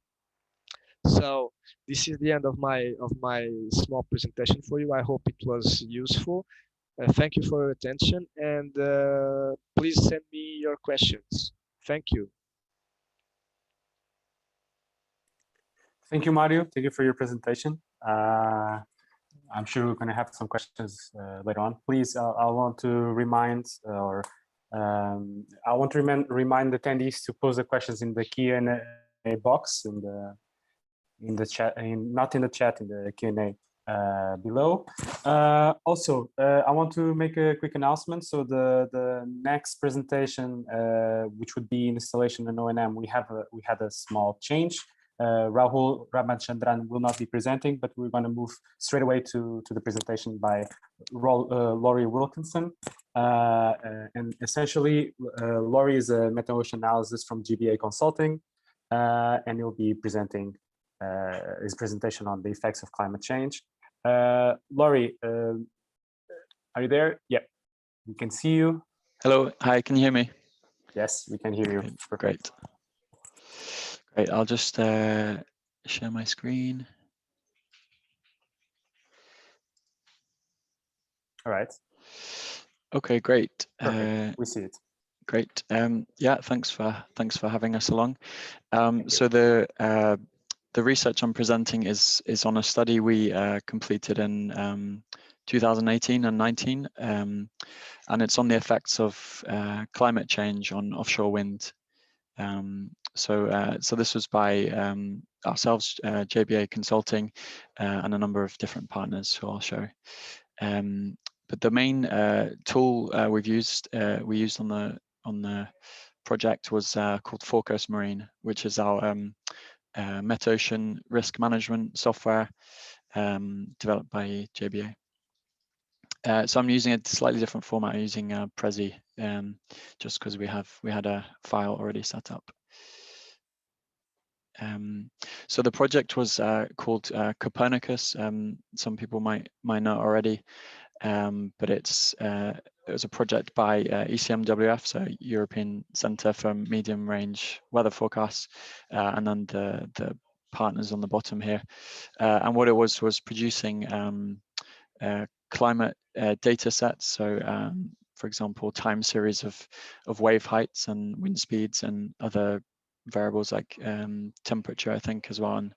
So this is the end of my small presentation for you. I hope it was useful. Thank you for your attention, and please send me your questions. Thank you. Thank you, Mário. Thank you for your presentation. I'm sure we're going to have some questions later on. Please, I want to remind remind attendees to pose the questions in the Q&A box in the chat, not in the chat, in the Q&A below. Also, I want to make a quick announcement. So the next presentation, which would be installation and O&M, we had a small change. Rahul Ramachandran will not be presenting, but we're going to move straight away to the presentation by Laurie Wilkinson. And essentially, Laurie is a meta-ocean analysis from GBA Consulting, and he'll be presenting his presentation on the effects of climate change. Laurie, are you there? Yeah, we can see you. Hello, hi, can you hear me? Yes, we can hear you. Great. Great, I'll just share my screen. All right. Okay, great. We see it. Great. Yeah, thanks for having us along. So the research I'm presenting is on a study we completed in 2018 and 19, and it's on the effects of climate change on offshore wind. So this was by ourselves, JBA Consulting, and a number of different partners who I'll show. But the main tool we used on the project was called Forecast Marine, which is our meta-ocean risk management software developed by JBA. So I'm using a slightly different format. I'm using Prezi, just because we had a file already set up. So the project was called Copernicus. Some people might know already, but it was a project by ECMWF, so European Centre for Medium Range Weather Forecasts, and then the partners on the bottom here. And what it was producing climate data sets. So, for example, time series of wave heights and wind speeds and other variables like temperature, I think, as well,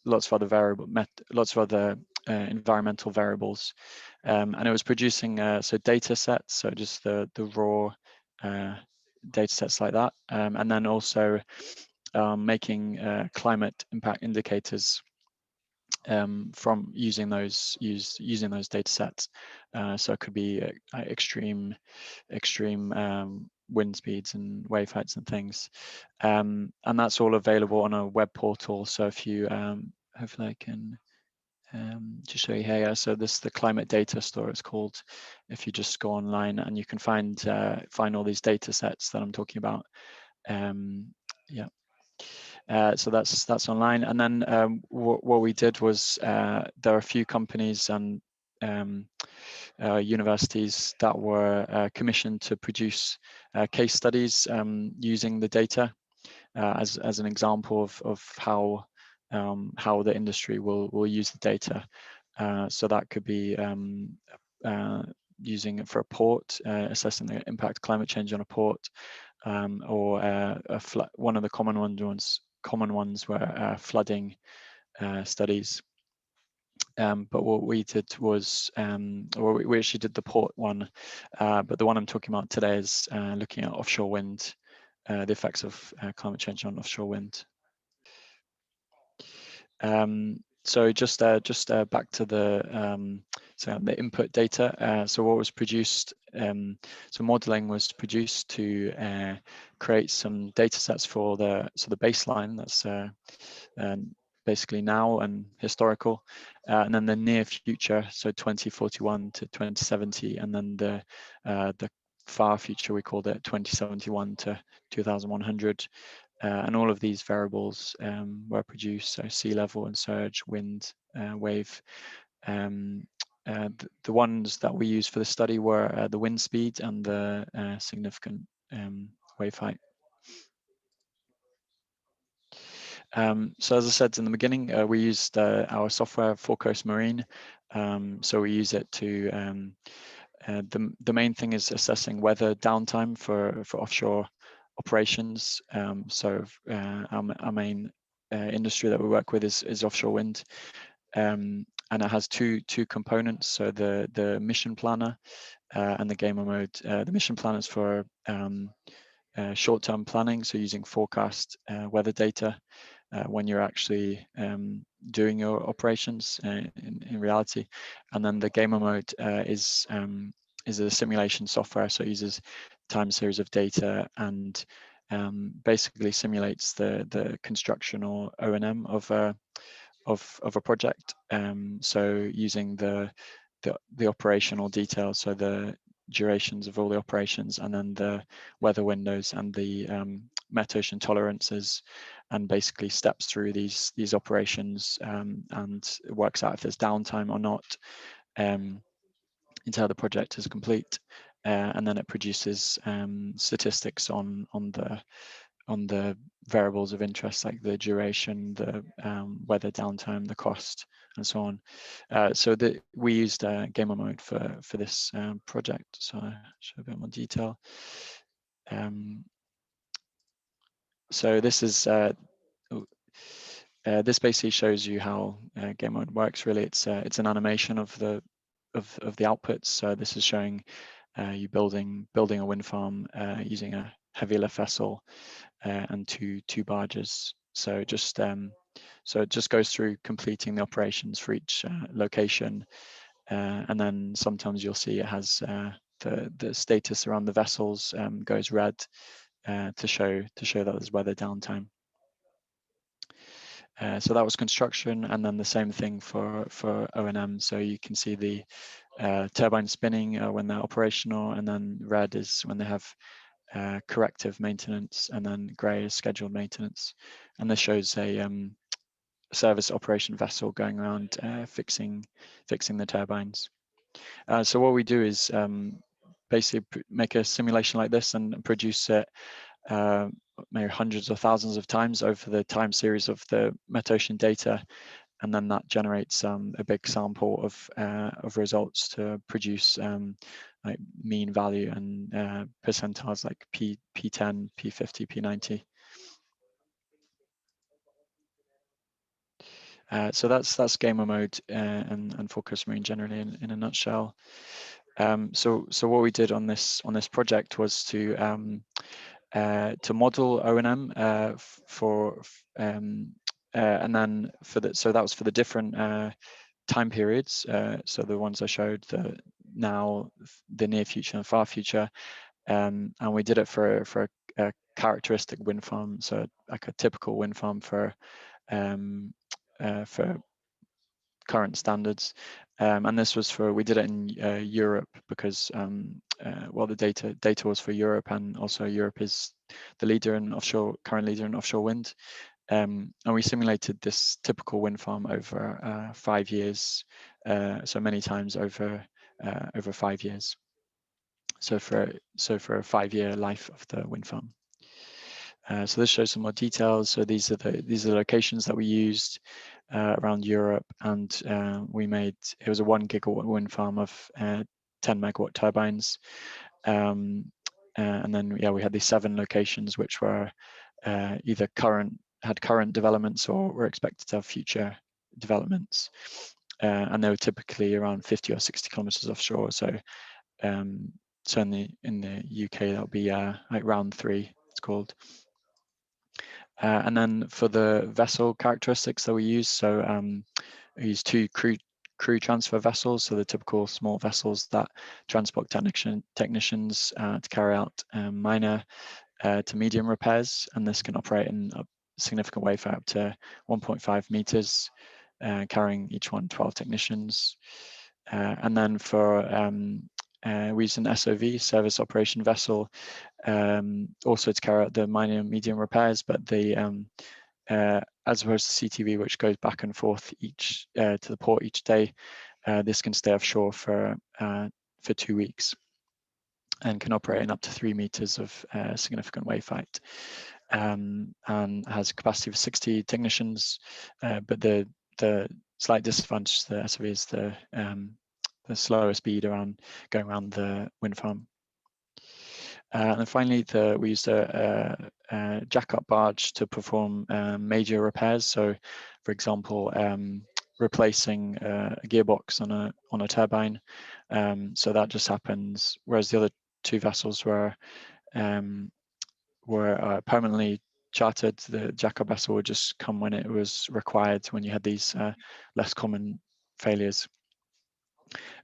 lots of other environmental variables, and it was producing so data sets, so just the raw data sets like that, and then also making climate impact indicators from using those data sets. So it could be extreme wind speeds and wave heights and things, and that's all available on a web portal. So if you hopefully I can just show you here. Yeah, so this is the climate data store, it's called. If you just go online, and you can find all these data sets that I'm talking about. Yeah. So that's online, and then what we did was there are a few companies and universities that were commissioned to produce case studies using the data as an example of how the industry will use the data. So that could be using it for a port, assessing the impact of climate change on a port, or one of the common ones were flooding studies. But what we did was, we actually did the port one, but the one I'm talking about today is looking at offshore wind, the effects of climate change on offshore wind. So just back to the input data. So what was produced, so modeling was produced to create some data sets for the baseline, that's basically now and historical, and then the near future, so 2041 to 2070, and then the far future, we called it 2071 to 2100. And all of these variables were produced, so sea level and surge, wind, wave. The ones that we used for the study were the wind speed and the significant wave height. So as I said in the beginning, we used our software, Four Coast Marine. So we use it to, the main thing is assessing weather downtime for offshore operations. So our main industry that we work with is offshore wind, and it has two components. So the mission planner and the gamer mode. The mission planner is for short-term planning, so using forecast weather data when you're actually doing your operations in reality. And then the gamer mode is a simulation software, so it uses time series of data and basically simulates the construction or O&M of a project. So using the operational details, so the durations of all the operations, and then the weather windows and the met ocean tolerances, and basically steps through these operations and works out if there's downtime or not until the project is complete, and then it produces statistics on the variables of interest, like the duration, the weather downtime, the cost, and so on. So we used gamer mode for this project. So I'll show a bit more detail. So this is this basically shows you how game mode works. Really, it's an animation of the outputs. So this is showing you building a wind farm using a heavy lift vessel and two barges. So it just goes through completing the operations for each location, and then sometimes you'll see it has the status around the vessels goes red to show that there's weather downtime. So that was construction, and then the same thing for O&M. So you can see the turbine spinning when they're operational, and then red is when they have corrective maintenance, and then grey is scheduled maintenance. And this shows a service operation vessel going around fixing the turbines. So what we do is basically make a simulation like this and produce it maybe hundreds or thousands of times over the time series of the metocean data, and then that generates a big sample of results to produce like mean value and percentiles like P10, P50, P90. So that's gamer mode and focus marine generally in a nutshell. So what we did on this project was to model O&M and then so that was for the different time periods. So the ones I showed, the now, the near future and far future, and we did it for a characteristic wind farm, so like a typical wind farm for current standards. And this was we did it in Europe because well, the data was for Europe, and also Europe is the leader in current leader in offshore wind. And we simulated this typical wind farm over 5 years, so many times over 5 years. So for a 5-year life of the wind farm. So this shows some more details. So these are the locations that we used around Europe, and it was a 1 gigawatt wind farm of 10 megawatt turbines. And then we had these 7 locations which were either had current developments or were expected to have future developments, and they were typically around 50 or 60 kilometers offshore. So so in the UK that would be like round 3, it's called. And then for the vessel characteristics that we use, so we use 2 crew transfer vessels, so the typical small vessels that transport technicians to carry out minor to medium repairs, and this can operate in a significant wave height up to 1.5 meters, carrying each one 12 technicians. And then for we use an SOV, service operation vessel, also to carry out the minor and medium repairs, but the as opposed to CTV, which goes back and forth to the port each day, this can stay offshore for 2 weeks and can operate in up to 3 meters of significant wave height, and has a capacity of 60 technicians. But the slight disadvantage to the SOV is the slower speed going around the wind farm. And then finally, we used a jack-up barge to perform major repairs. So, for example, replacing a gearbox on a turbine. So that just happens, whereas the other 2 vessels were permanently chartered. The jack-up vessel would just come when it was required, when you had these less common failures.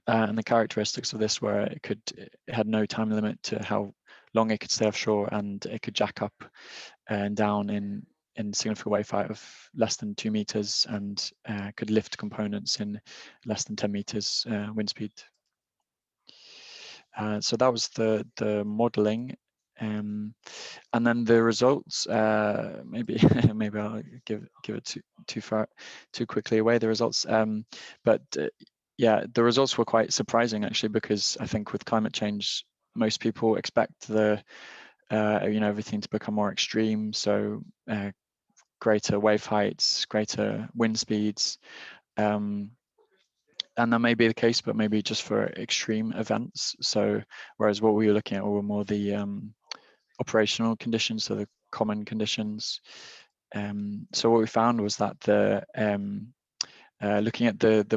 And the characteristics of this were it had no time limit to how long it could stay offshore, and it could jack up and down in significant wave height of less than 2 meters, and could lift components in less than 10 meters wind speed. So that was the modeling. And then the results, maybe I'll give it too quickly away, the results, but yeah, the results were quite surprising actually, because I think with climate change, most people expect everything to become more extreme, so greater wave heights, greater wind speeds, and that may be the case, but maybe just for extreme events. So whereas what we were looking at were more the operational conditions, so the common conditions. So what we found was that looking at the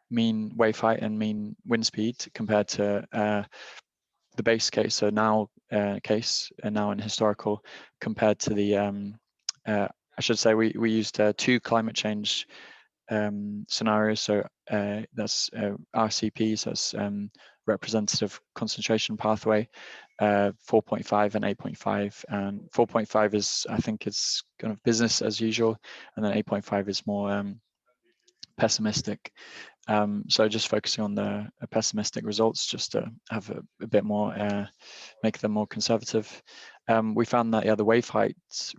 mean wave height and mean wind speed compared to the base case, so now now in historical, compared to the I should say we used 2 climate change scenarios. So that's RCP, so that's representative concentration pathway, 4.5 and 8.5, and 4.5 is, I think, it's kind of business as usual, and then 8.5 is more pessimistic. So just focusing on the pessimistic results, just to have a bit more, make them more conservative. We found that the wave heights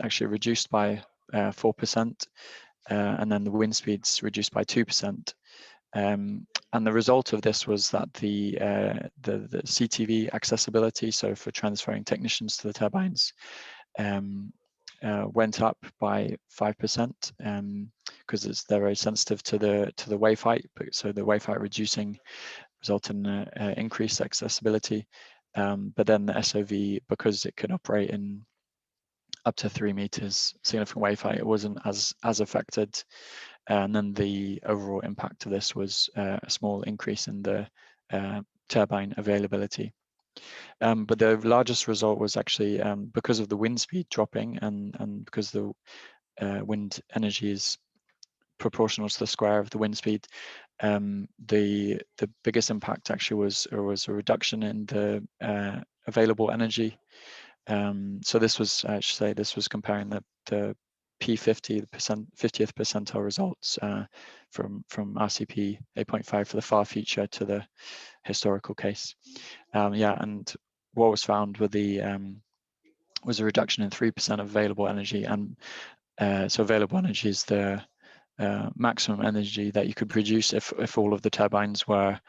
actually reduced by 4%, and then the wind speeds reduced by 2%. And the result of this was that the CTV accessibility, so for transferring technicians to the turbines, went up by 5%, because they're very sensitive to the wave height. So the wave height reducing resulted in increased accessibility. But then the SOV, because it could operate in up to 3 meters significant wave height, it wasn't as affected. And then the overall impact of this was a small increase in the turbine availability. But the largest result was actually because of the wind speed dropping, and because the wind energy is proportional to the square of the wind speed. The biggest impact actually was a reduction in the available energy. So this was, I should say, this was comparing the P50, the 50th percentile results from RCP 8.5 for the far future to the historical case. Yeah, and what was found with the was a reduction in 3% of available energy, and so available energy is the maximum energy that you could produce if all of the turbines were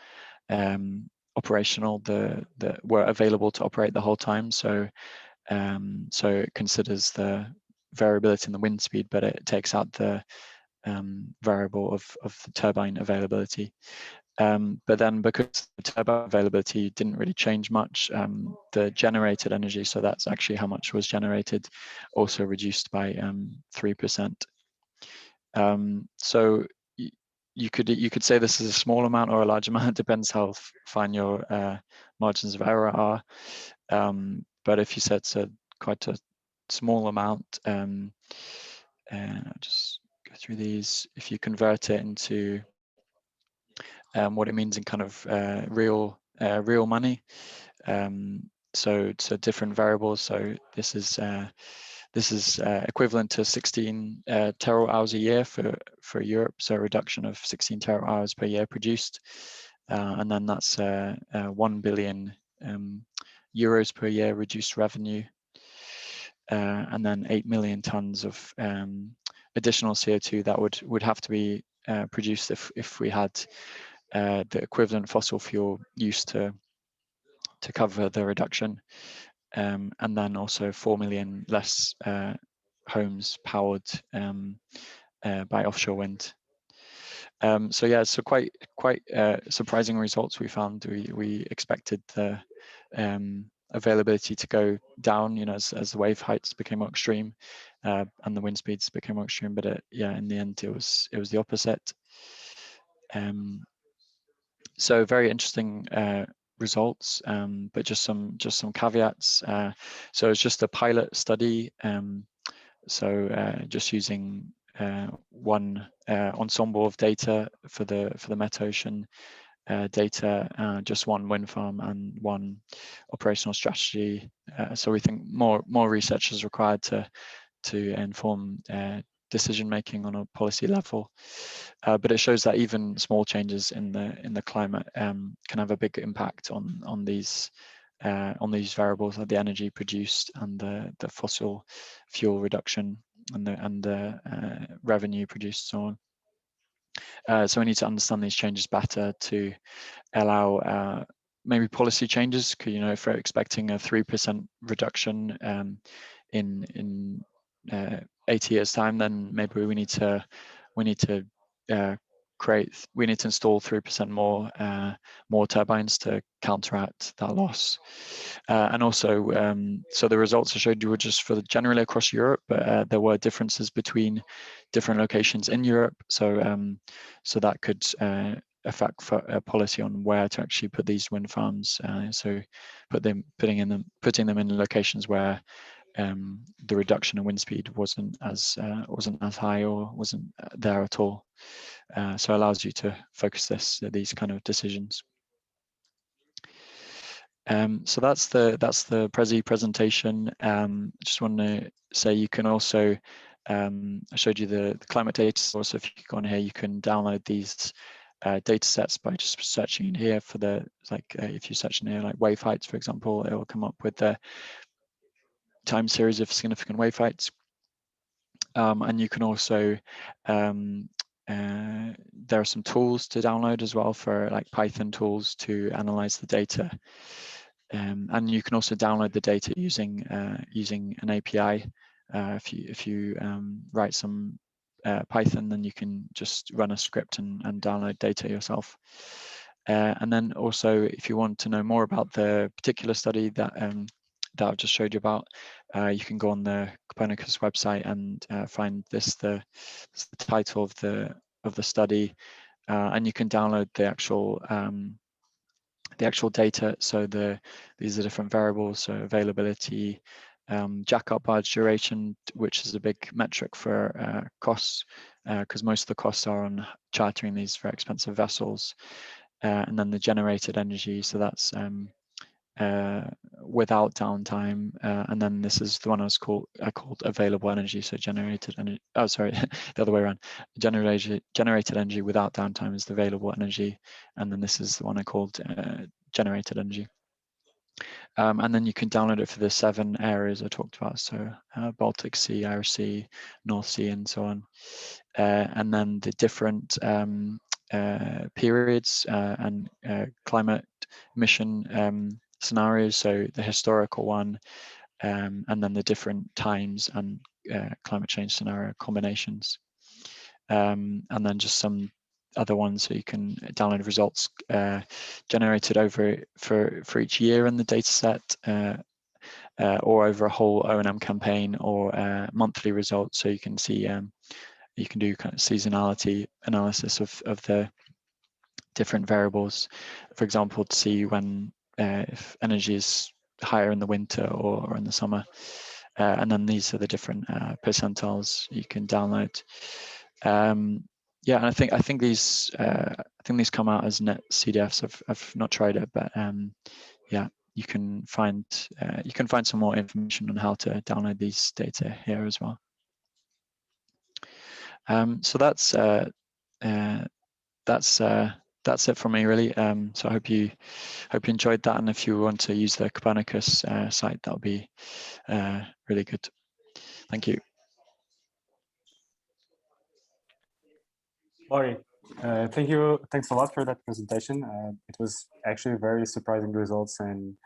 operational, were available to operate the whole time. So so it considers the variability in the wind speed, but it takes out the variable of the turbine availability. But then because the turbine availability didn't really change much, the generated energy, so that's actually how much was generated, also reduced by 3%. So you could say this is a small amount or a large amount. It depends how fine your margins of error are. But if you said it's quite a small amount, I'll just go through these. If you convert it into what it means in kind of real money, so different variables. So this is equivalent to 16 terawatt hours a year for Europe, so a reduction of 16 terawatt hours per year produced, and then that's 1 billion euros per year reduced revenue, and then 8 million tons of additional CO2 that would have to be produced if we had the equivalent fossil fuel used to cover the reduction. And then also 4 million less homes powered by offshore wind. So yeah, so quite surprising results we found. We expected the availability to go down, as the wave heights became more extreme and the wind speeds became more extreme. But yeah, in the end, it was the opposite. So very interesting results, but just some caveats. So it's just a pilot study. So just using one ensemble of data for the Met-Ocean data, just one wind farm and one operational strategy. So we think more research is required to inform decision making on a policy level, but it shows that even small changes in the climate can have a big impact on these variables, like the energy produced and the fossil fuel reduction and the revenue produced, so on. So we need to understand these changes better to allow maybe policy changes. If we're expecting a 3% reduction in 80 years time, then maybe we need to install 3% more turbines to counteract that loss. And also, so the results I showed you were just for generally across Europe, but there were differences between different locations in Europe. So so that could affect for a policy on where to actually put these wind farms. So putting them in locations where the reduction in wind speed wasn't as high or wasn't there at all. So it allows you to focus these kind of decisions. So that's the Prezi presentation. Just want to say you can also I showed you the climate data source. If you go on here, you can download these data sets by just searching in here for if you search in here like wave heights, for example, it will come up with the time series of significant wave heights. And you can also there are some tools to download as well, for like Python tools to analyze the data. And you can also download the data using an API. If you write some Python, then you can just run a script and download data yourself. And then also, if you want to know more about the particular study that that I've just showed you about, you can go on the Copernicus website and find this the title of the study, and you can download the actual data. So these are different variables, so availability, jack-up barge duration, which is a big metric for costs, because most of the costs are on chartering these very expensive vessels, and then the generated energy, so that's without downtime, and then this is the one I called available energy, so generated energy. Oh, sorry, the other way around. Generated energy without downtime is the available energy, and then this is the one I called generated energy. And then you can download it for the 7 areas I talked about, so Baltic Sea, Irish Sea, North Sea, and so on. And then the different periods and climate emission scenarios, so the historical one, and then the different times and climate change scenario combinations, and then just some other ones, so you can download results generated over for each year in the data set, or over a whole O&M campaign, or monthly results, so you can see you can do kind of seasonality analysis of the different variables, for example, to see when if energy is higher in the winter or in the summer, and then these are the different percentiles you can download. Yeah, and I think these come out as net CDFs. I've not tried it, but yeah, you can find some more information on how to download these data here as well. So that's it from me, really. So I hope you enjoyed that, and if you want to use the Copernicus site, that'll be really good. Thank you. Laurie, thanks a lot for that presentation. It was actually very surprising results, and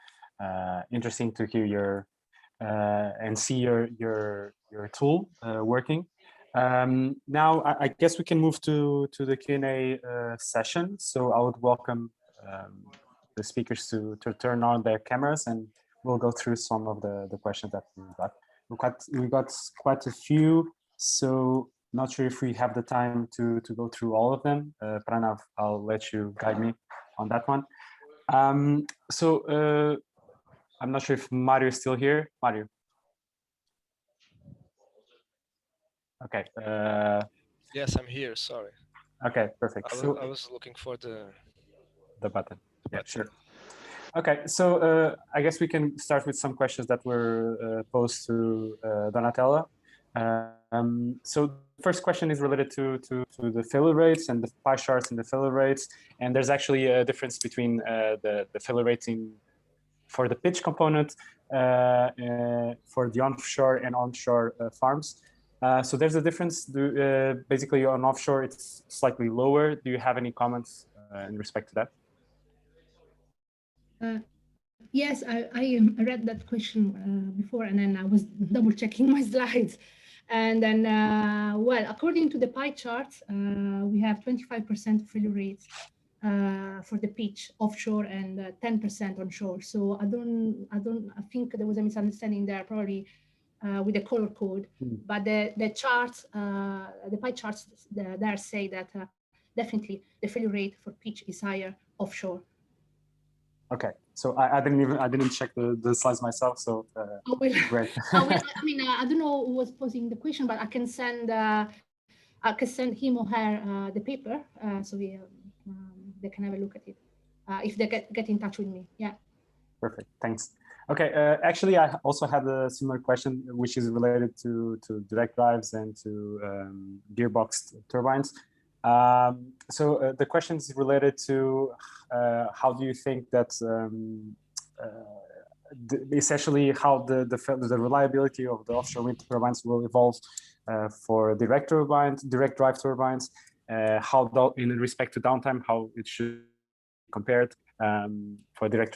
interesting to hear your and see your tool working. Now I guess we can move to the Q&A session. So I would welcome the speakers to turn on their cameras, and we'll go through some of the questions that we got. We got quite a few, so not sure if we have the time to go through all of them. Pranav, I'll let you guide me on that one. So I'm not sure if Mário is still here. Mário. Okay. Yes, I'm here. Sorry. Okay, perfect. I was looking for the button. Yeah, sure. Okay, so I guess we can start with some questions that were posed to Donatella. So the first question is related to the failure rates and the pie charts and the failure rates. And there's actually a difference between the failure rating for the pitch component for the offshore and onshore farms. So there's a difference. Basically on offshore, it's slightly lower. Do you have any comments in respect to that? Yes, I read that question before, and then I was double checking my slides. And then, well, according to the pie chart, we have 25% failure rates for the pitch offshore and 10% onshore. So I think there was a misunderstanding there, probably with the color code. But the charts, the pie charts there say that definitely the failure rate for pitch is higher offshore. Okay, so I didn't check the slides myself, so great. I mean, I don't know who was posing the question, but I can send him or her the paper, so they can have a look at it if they get in touch with me. Yeah. Perfect. Thanks. Okay. Actually, I also had a similar question, which is related to direct drives and to gearbox turbines. So the question is related to how do you think that essentially how the reliability of the offshore wind turbines will evolve for direct drive turbines, how in respect to downtime, how it should be compared for direct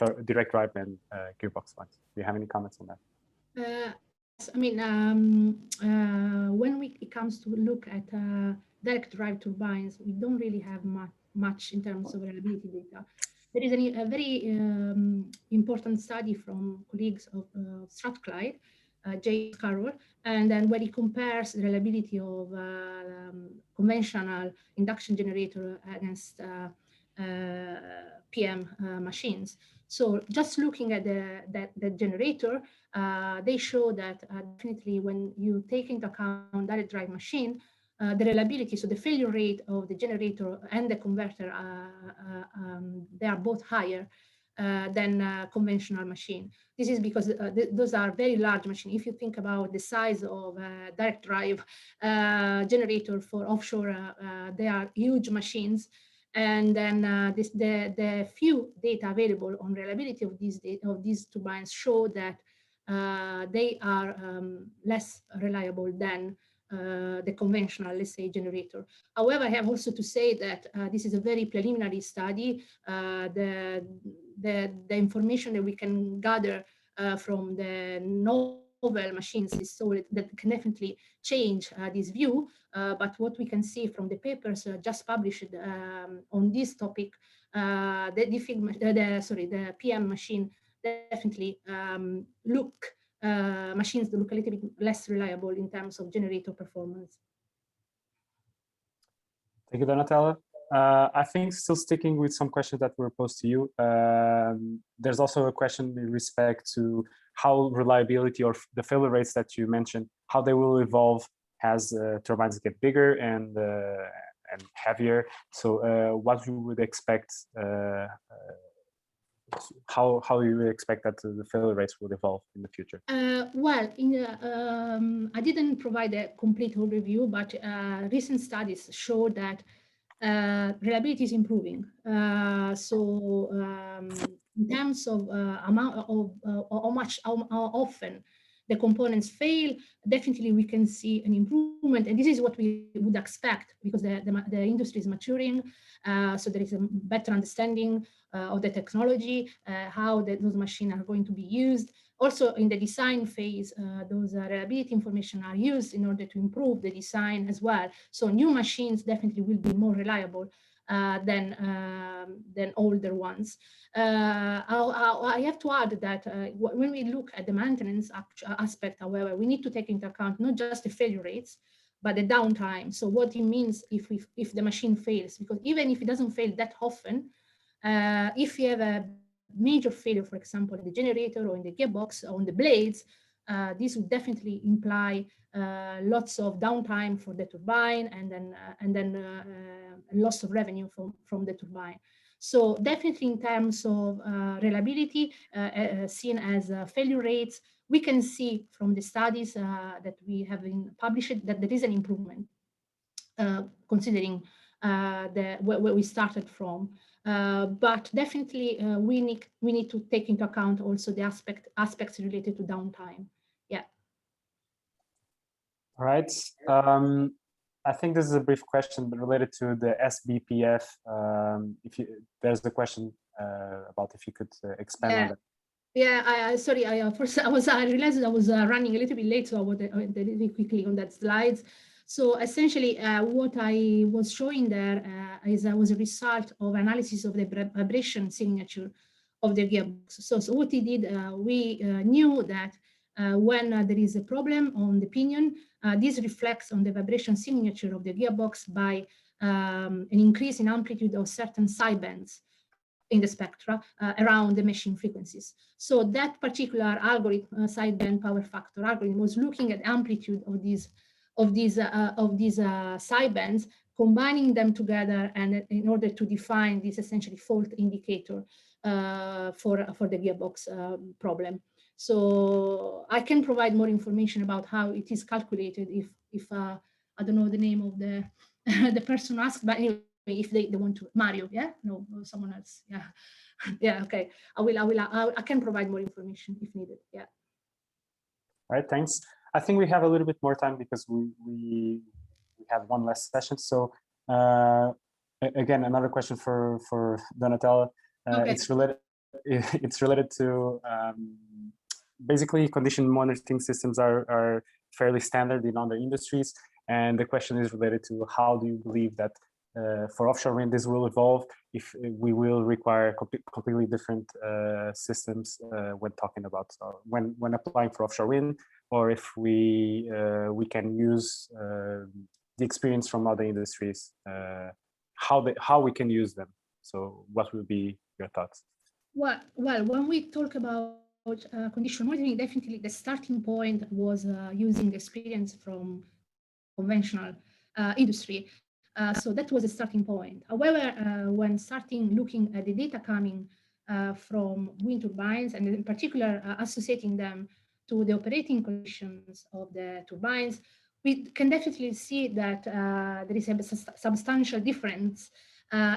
drive and gearbox ones. Do you have any comments on that? I mean, when it comes to look at direct drive turbines, we don't really have much in terms of reliability data. there is a very important study from colleagues of Strathclyde, James Carroll, and then where he compares the reliability of conventional induction generator against PM machines. So just looking at the generator, they show that definitely when you take into account direct drive machine, the reliability, so the failure rate of the generator and the converter, they are both higher than conventional machine. This is because those are very large machines. If you think about the size of direct drive generator for offshore, they are huge machines. And then the few data available on reliability of these turbines show that they are less reliable than the conventional, let's say, generator. However, I have also to say that this is a very preliminary study. The information that we can gather from the novel machines is so that can definitely change this view. But what we can see from the papers just published on this topic, the PM machine definitely machines that look a little bit less reliable in terms of generator performance. Thank you, Donatella. I think still sticking with some questions that were posed to you. There's also a question in respect to how reliability or the failure rates that you mentioned, how they will evolve as turbines get bigger and heavier. So what you would expect, how you would expect that the failure rates will evolve in the future? Well, I didn't provide a complete overview, but recent studies show that reliability is improving. In terms of amount of how often the components fail, definitely we can see an improvement, and this is what we would expect because the industry is maturing, so there is a better understanding of the technology, how those machines are going to be used. Also, in the design phase, those reliability information are used in order to improve the design as well. So new machines definitely will be more reliable than older ones. I have to add that when we look at the maintenance aspect, however, we need to take into account not just the failure rates, but the downtime. So what it means if the machine fails, because even if it doesn't fail that often, if you have a major failure, for example, in the generator or in the gearbox or on the blades, this would definitely imply lots of downtime for the turbine and then loss of revenue from the turbine. So definitely in terms of reliability, seen as failure rates, we can see from the studies that we have been published that there is an improvement considering where we started from. But definitely we need to take into account also the aspects related to downtime. Yeah. All right. I think this is a brief question related to the SBPF. There's the question about if you could expand on that. Yeah, sorry. I realized I was running a little bit late, so I went really quickly on that slides. So essentially, what I was showing there was a result of analysis of the vibration signature of the gearbox. So what he did, we knew that when there is a problem on the pinion, this reflects on the vibration signature of the gearbox by an increase in amplitude of certain sidebands in the spectra around the meshing frequencies. So that particular algorithm, sideband power factor algorithm, was looking at amplitude of these sidebands, combining them together, and in order to define this essentially fault indicator for the gearbox problem. So I can provide more information about how it is calculated if I don't know the name of the the person asked, but anyway, if they want to. Mário, yeah? No, someone else, yeah. Yeah, okay. I can provide more information if needed, yeah. All right, thanks. I think we have a little bit more time because we have one last session. So again, another question for Donatella. Okay. It's related to basically condition monitoring systems are fairly standard in other industries. And the question is related to how do you believe that for offshore wind, this will evolve, if we will require completely different systems when talking about when applying for offshore wind, or if we can use the experience from other industries, how we can use them. So what will be your thoughts? Well, when we talk about condition monitoring, definitely the starting point was using experience from conventional industry. So that was a starting point. However, when starting looking at the data coming from wind turbines, and in particular associating them to the operating conditions of the turbines, we can definitely see that there is a substantial difference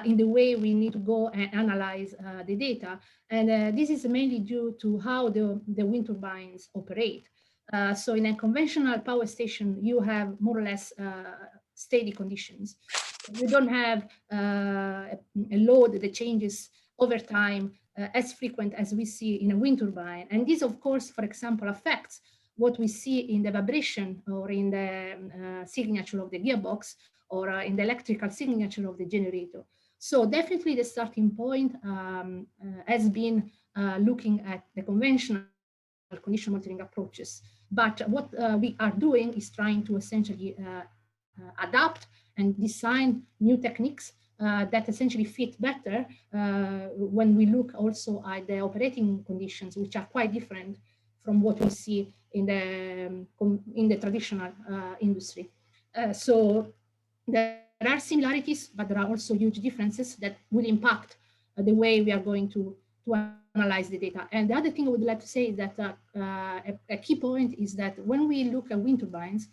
in the way we need to go and analyze the data. And this is mainly due to how the wind turbines operate. So in a conventional power station, you have more or less steady conditions. You don't have a load that changes over time as frequent as we see in a wind turbine. And this, of course, for example, affects what we see in the vibration or in the signature of the gearbox or in the electrical signature of the generator. So definitely the starting point has been looking at the conventional condition monitoring approaches. But what we are doing is trying to essentially adapt and design new techniques that essentially fit better when we look also at the operating conditions, which are quite different from what we see in the traditional industry. So there are similarities, but there are also huge differences that will impact the way we are going to analyze the data. And the other thing I would like to say is that a key point is that when we look at wind turbines,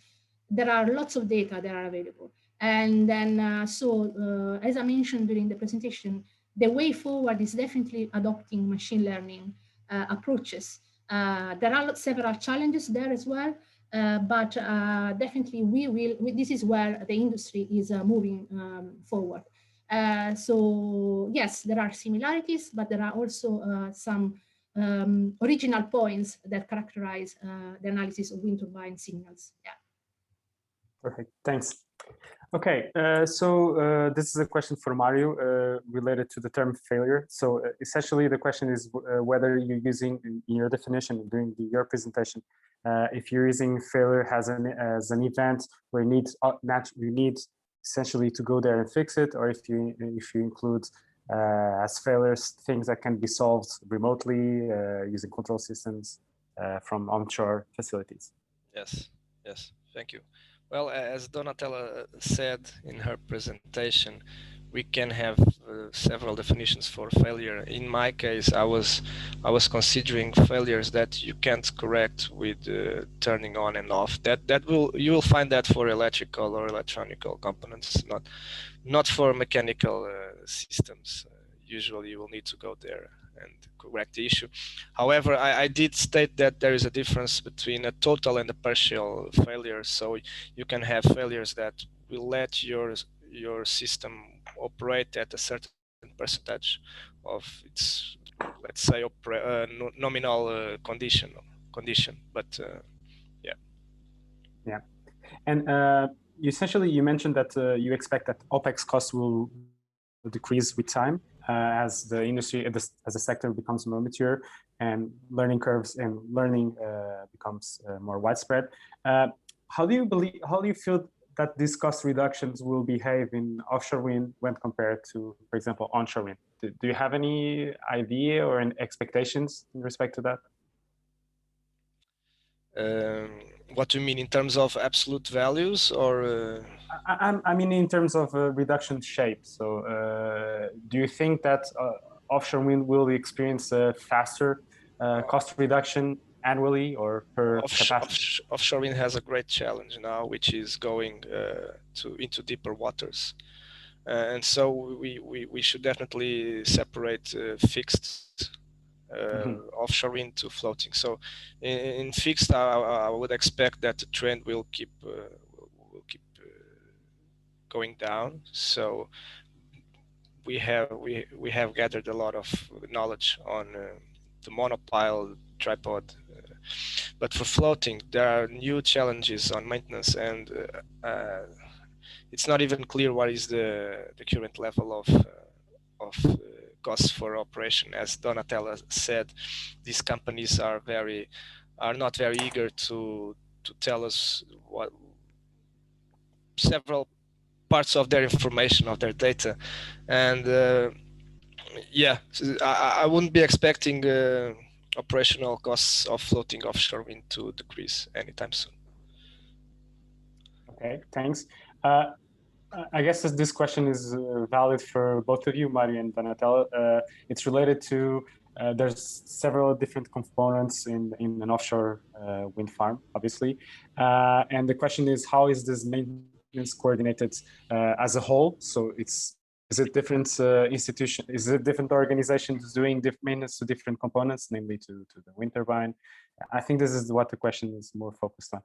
there are lots of data that are available. And then, as I mentioned during the presentation, the way forward is definitely adopting machine learning approaches. There are several challenges there as well, but definitely this is where the industry is moving forward. So yes, there are similarities, but there are also some original points that characterize the analysis of wind turbine signals. Yeah. Perfect, thanks. Okay, so this is a question for Mário related to the term failure. So essentially the question is whether you're using, in your definition during your presentation, if you're using failure as an event where you need essentially to go there and fix it, or if you include as failures things that can be solved remotely using control systems from onshore facilities. Yes, thank you. Well, as Donatella said in her presentation, we can have several definitions for failure. In my case, I was considering failures that you can't correct with turning on and off. You will find that for electrical or electronical components, not for mechanical systems. Usually, you will need to go there and correct the issue. However, I did state that there is a difference between a total and a partial failure. So you can have failures that will let your system operate at a certain percentage of its, let's say, nominal condition. But yeah. And essentially, you mentioned that you expect that OPEX costs will decrease with time as the industry, as the sector becomes more mature and learning curves and learning becomes more widespread. How do you feel that these cost reductions will behave in offshore wind when compared to, for example, onshore wind? Do you have any idea or any expectations in respect to that? What do you mean in terms of absolute values, or? I mean in terms of reduction shape. So do you think that offshore wind will experience a faster cost reduction annually or per capacity? Offshore wind has a great challenge now, which is going into deeper waters. And so we should definitely separate fixed offshore wind to floating. So in fixed, I would expect that the trend will keep going down. So we have gathered a lot of knowledge on the monopile tripod, but for floating there are new challenges on maintenance, and it's not even clear what is the current level of costs for operation. As Donatella said, these companies are not very eager to tell us what several parts of their information, of their data, and yeah, I wouldn't be expecting operational costs of floating offshore wind to decrease anytime soon. Okay, thanks. I guess this question is valid for both of you, Mário and Donatella. It's related to there's several different components in an offshore wind farm, obviously, and the question is, how is this maintenance coordinated as a whole? So is it different institution? Is it different organizations doing maintenance to different components, namely to the wind turbine? I think this is what the question is more focused on.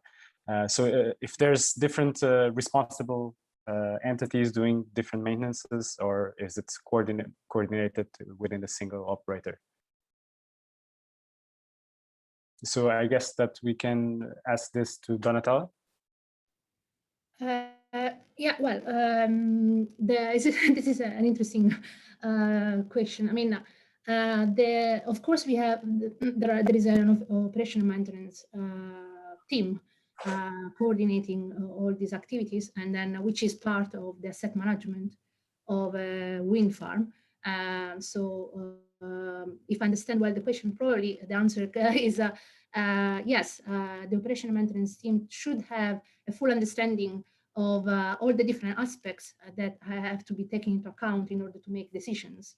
So if there's different responsible entities doing different maintenances, or is it coordinated within a single operator? So I guess that we can ask this to Donatella. Yeah, well, this is an interesting question. I mean, of course, we have there is an operational maintenance team coordinating all these activities, and then which is part of the asset management of a wind farm. So if I understand well the question, probably the answer is yes, the operational maintenance team should have a full understanding of all the different aspects that have to be taken into account in order to make decisions.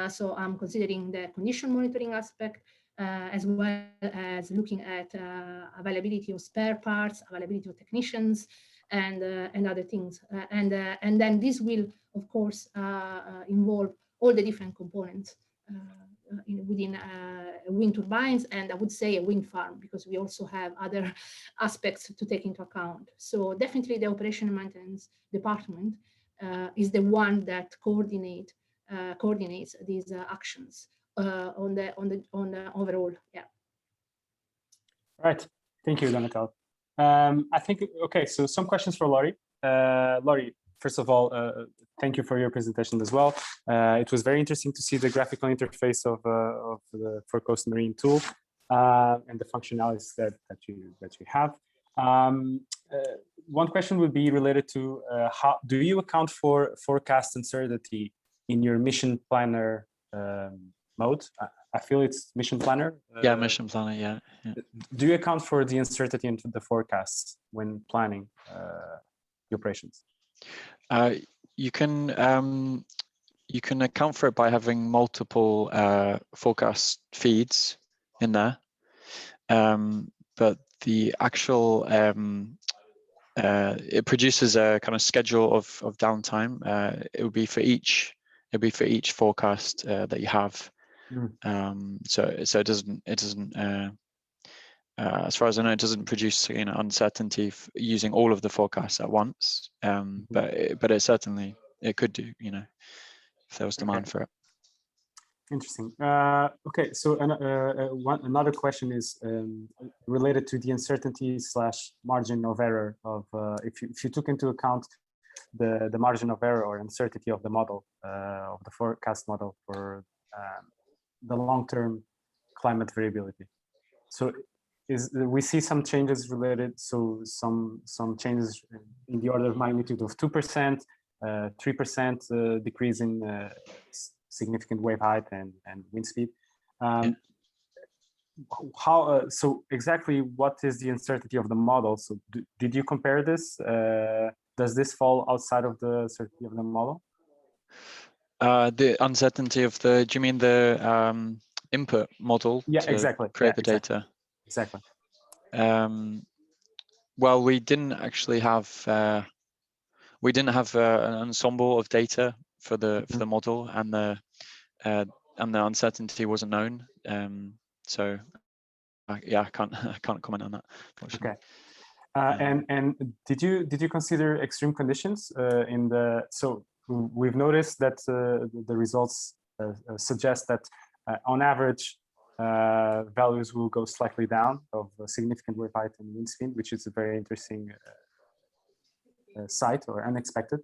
So I'm considering the condition monitoring aspect, as well as looking at availability of spare parts, availability of technicians, and other things. And then this will, of course, involve all the different components within wind turbines, and I would say a wind farm, because we also have other aspects to take into account. So definitely the operational maintenance department is the one that coordinates these actions on the overall. Yeah. Right. Thank you, Donatella. I think, okay, so some questions for Laurie. Laurie, first of all, thank you for your presentation as well. It was very interesting to see the graphical interface of the For Coast Marine tool and the functionalities that you have. One question would be related to how do you account for forecast uncertainty in your mission planner mode? I feel it's mission planner. Yeah, mission planner. Yeah. Do you account for the uncertainty into the forecasts when planning the operations? You can account for it by having multiple forecast feeds in there, but the actual it produces a kind of schedule of downtime. It would be for each forecast that you have. So it doesn't as far as I know, it doesn't produce uncertainty using all of the forecasts at once. But it certainly could do, if there was demand for it. Interesting. Okay, so another question is related to the uncertainty / margin of error of if you took into account the margin of error or uncertainty of the model of the forecast model for the long-term climate variability. So we see some changes related, so some changes in the order of magnitude of 2%, 3% decrease in significant wave height and wind speed. So exactly what is the uncertainty of the model? So did you compare this? Does this fall outside of the uncertainty of the model? The uncertainty of do you mean the input model? Yeah, to exactly. Create the data. Exactly. Well, we didn't actually have an ensemble of data for the model, and the uncertainty wasn't known. So yeah, I can't comment on that. Okay. And did you consider extreme conditions in the? So we've noticed that the results suggest that on average values will go slightly down of significant wave height and wind speed, which is a very interesting sight or unexpected.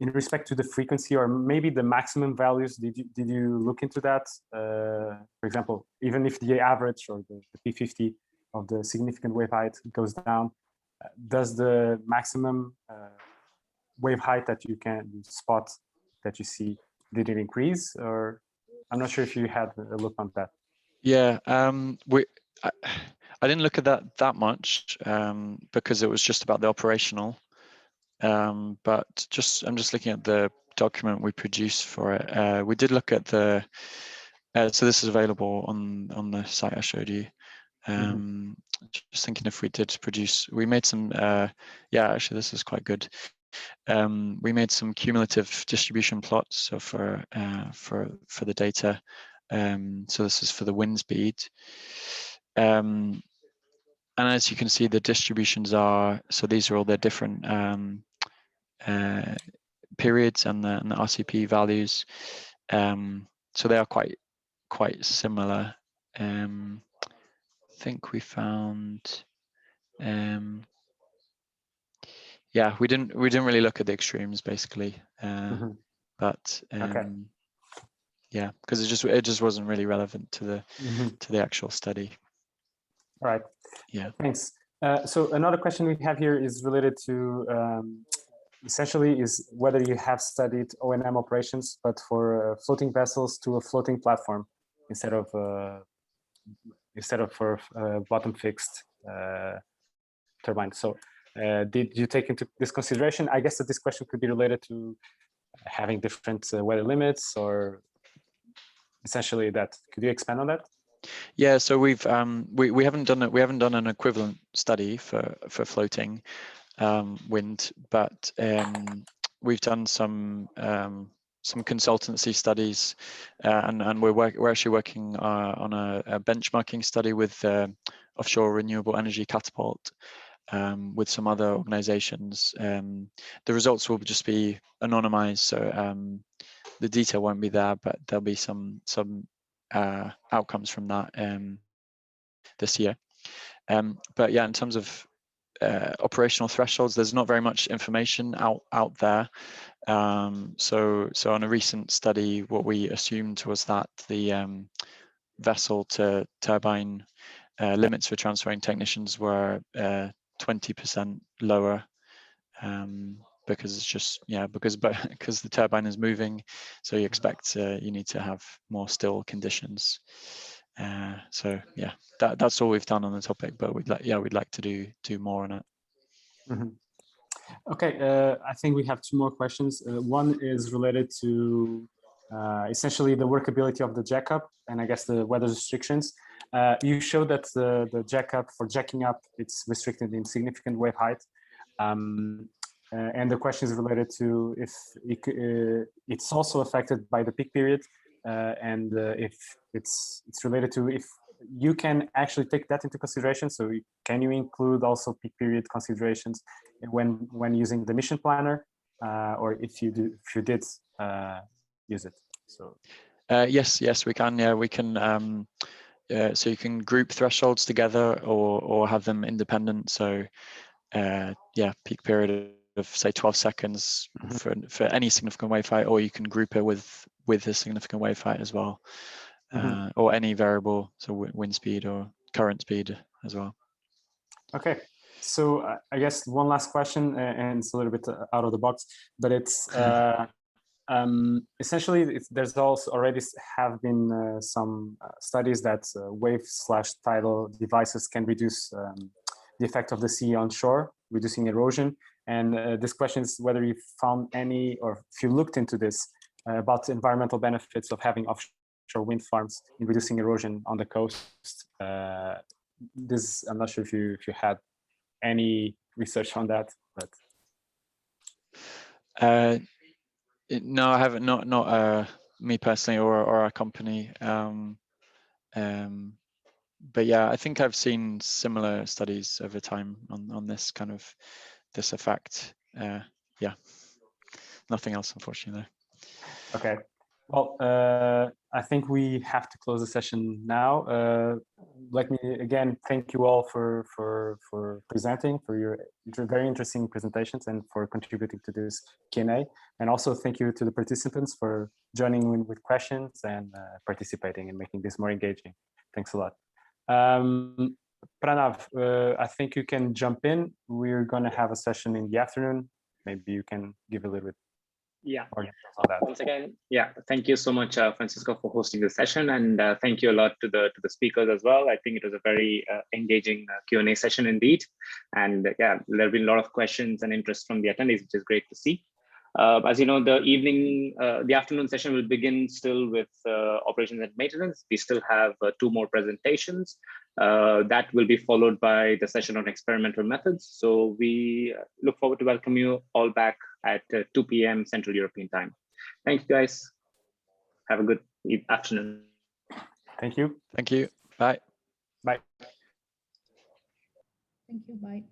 In respect to the frequency or maybe the maximum values, did you look into that? For example, even if the average or the P50 of the significant wave height goes down, does the maximum wave height that you can spot, that you see, did it increase? Or I'm not sure if you had a look on that. Yeah, I didn't look at that much because it was just about the operational. But I'm just looking at the document we produced for it. We did look at the, so this is available on the site I showed you. Just thinking if we did produce, we made some, yeah, actually this is quite good. We made some cumulative distribution plots, so for the data. So this is for the wind speed. And as you can see, the distributions are, so these are all the different periods and the RCP values. So they are quite similar. I think we found, yeah, we didn't really look at the extremes basically, but Okay. yeah, because it just wasn't really relevant to the actual study. All right. Yeah. Thanks. So another question we have here is related to essentially is whether you have studied O&M operations, but for floating vessels to a floating platform instead of for bottom fixed turbine. So did you take into this consideration? I guess that this question could be related to having different weather limits, or essentially that. Could you expand on that? Yeah, so we haven't done it. We haven't done an equivalent study for floating wind, but we've done some consultancy studies, and we're actually working on a benchmarking study with Offshore Renewable Energy Catapult with some other organizations. The results will just be anonymized, so the detail won't be there, but there'll be some outcomes from that this year. But yeah, in terms of operational thresholds, there's not very much information out there. So on a recent study, what we assumed was that the vessel to turbine limits for transferring technicians were 20% lower, because it's just, yeah, because the turbine is moving, so you expect you need to have more still conditions. So yeah, that's all we've done on the topic, but we'd like to do more on it. Okay, I think we have two more questions. One is related to essentially the workability of the jackup, and I guess the weather restrictions. You showed that the jackup, for jacking up, it's restricted in significant wave height. And the question is related to if it's also affected by the peak period, and if it's related to if you can actually take that into consideration. So can you include also peak period considerations when using the mission planner, or if you did use it? So yes, we can. Yeah, we can. So you can group thresholds together or have them independent. So yeah, peak period of say 12 seconds for any significant wave height, or you can group it with a significant wave height as well, or any variable, so wind speed or current speed as well. Okay, so I guess one last question, and it's a little bit out of the box, but it's essentially there's also already have been some studies that wave/tidal devices can reduce the effect of the sea on shore, reducing erosion. And this question is whether you found any, or if you looked into this, about the environmental benefits of having offshore wind farms in reducing erosion on the coast. This, I'm not sure if you had any research on that, but. No, I haven't. Not me personally or our company. But yeah, I think I've seen similar studies over time on this kind of this effect. Yeah, nothing else, unfortunately. Okay, Well, I think we have to close the session now. Let me again thank you all for presenting, for your very interesting presentations, and for contributing to this Q&A. And also thank you to the participants for joining in with questions and participating and making this more engaging. Thanks a lot. Pranav, I think you can jump in. We're going to have a session in the afternoon. Maybe you can give a little bit. Yeah. On that. Once again, yeah, thank you so much, Francisco, for hosting the session, and thank you a lot to the speakers as well. I think it was a very engaging Q&A session indeed, and yeah, there have been a lot of questions and interest from the attendees, which is great to see. As you know, the afternoon session will begin still with operations and maintenance. We still have 2 more presentations. That will be followed by the session on experimental methods. So we look forward to welcome you all back at 2 p.m. Central European time. Thank you, guys. Have a good afternoon. Thank you. Thank you. Bye. Bye. Thank you. Bye.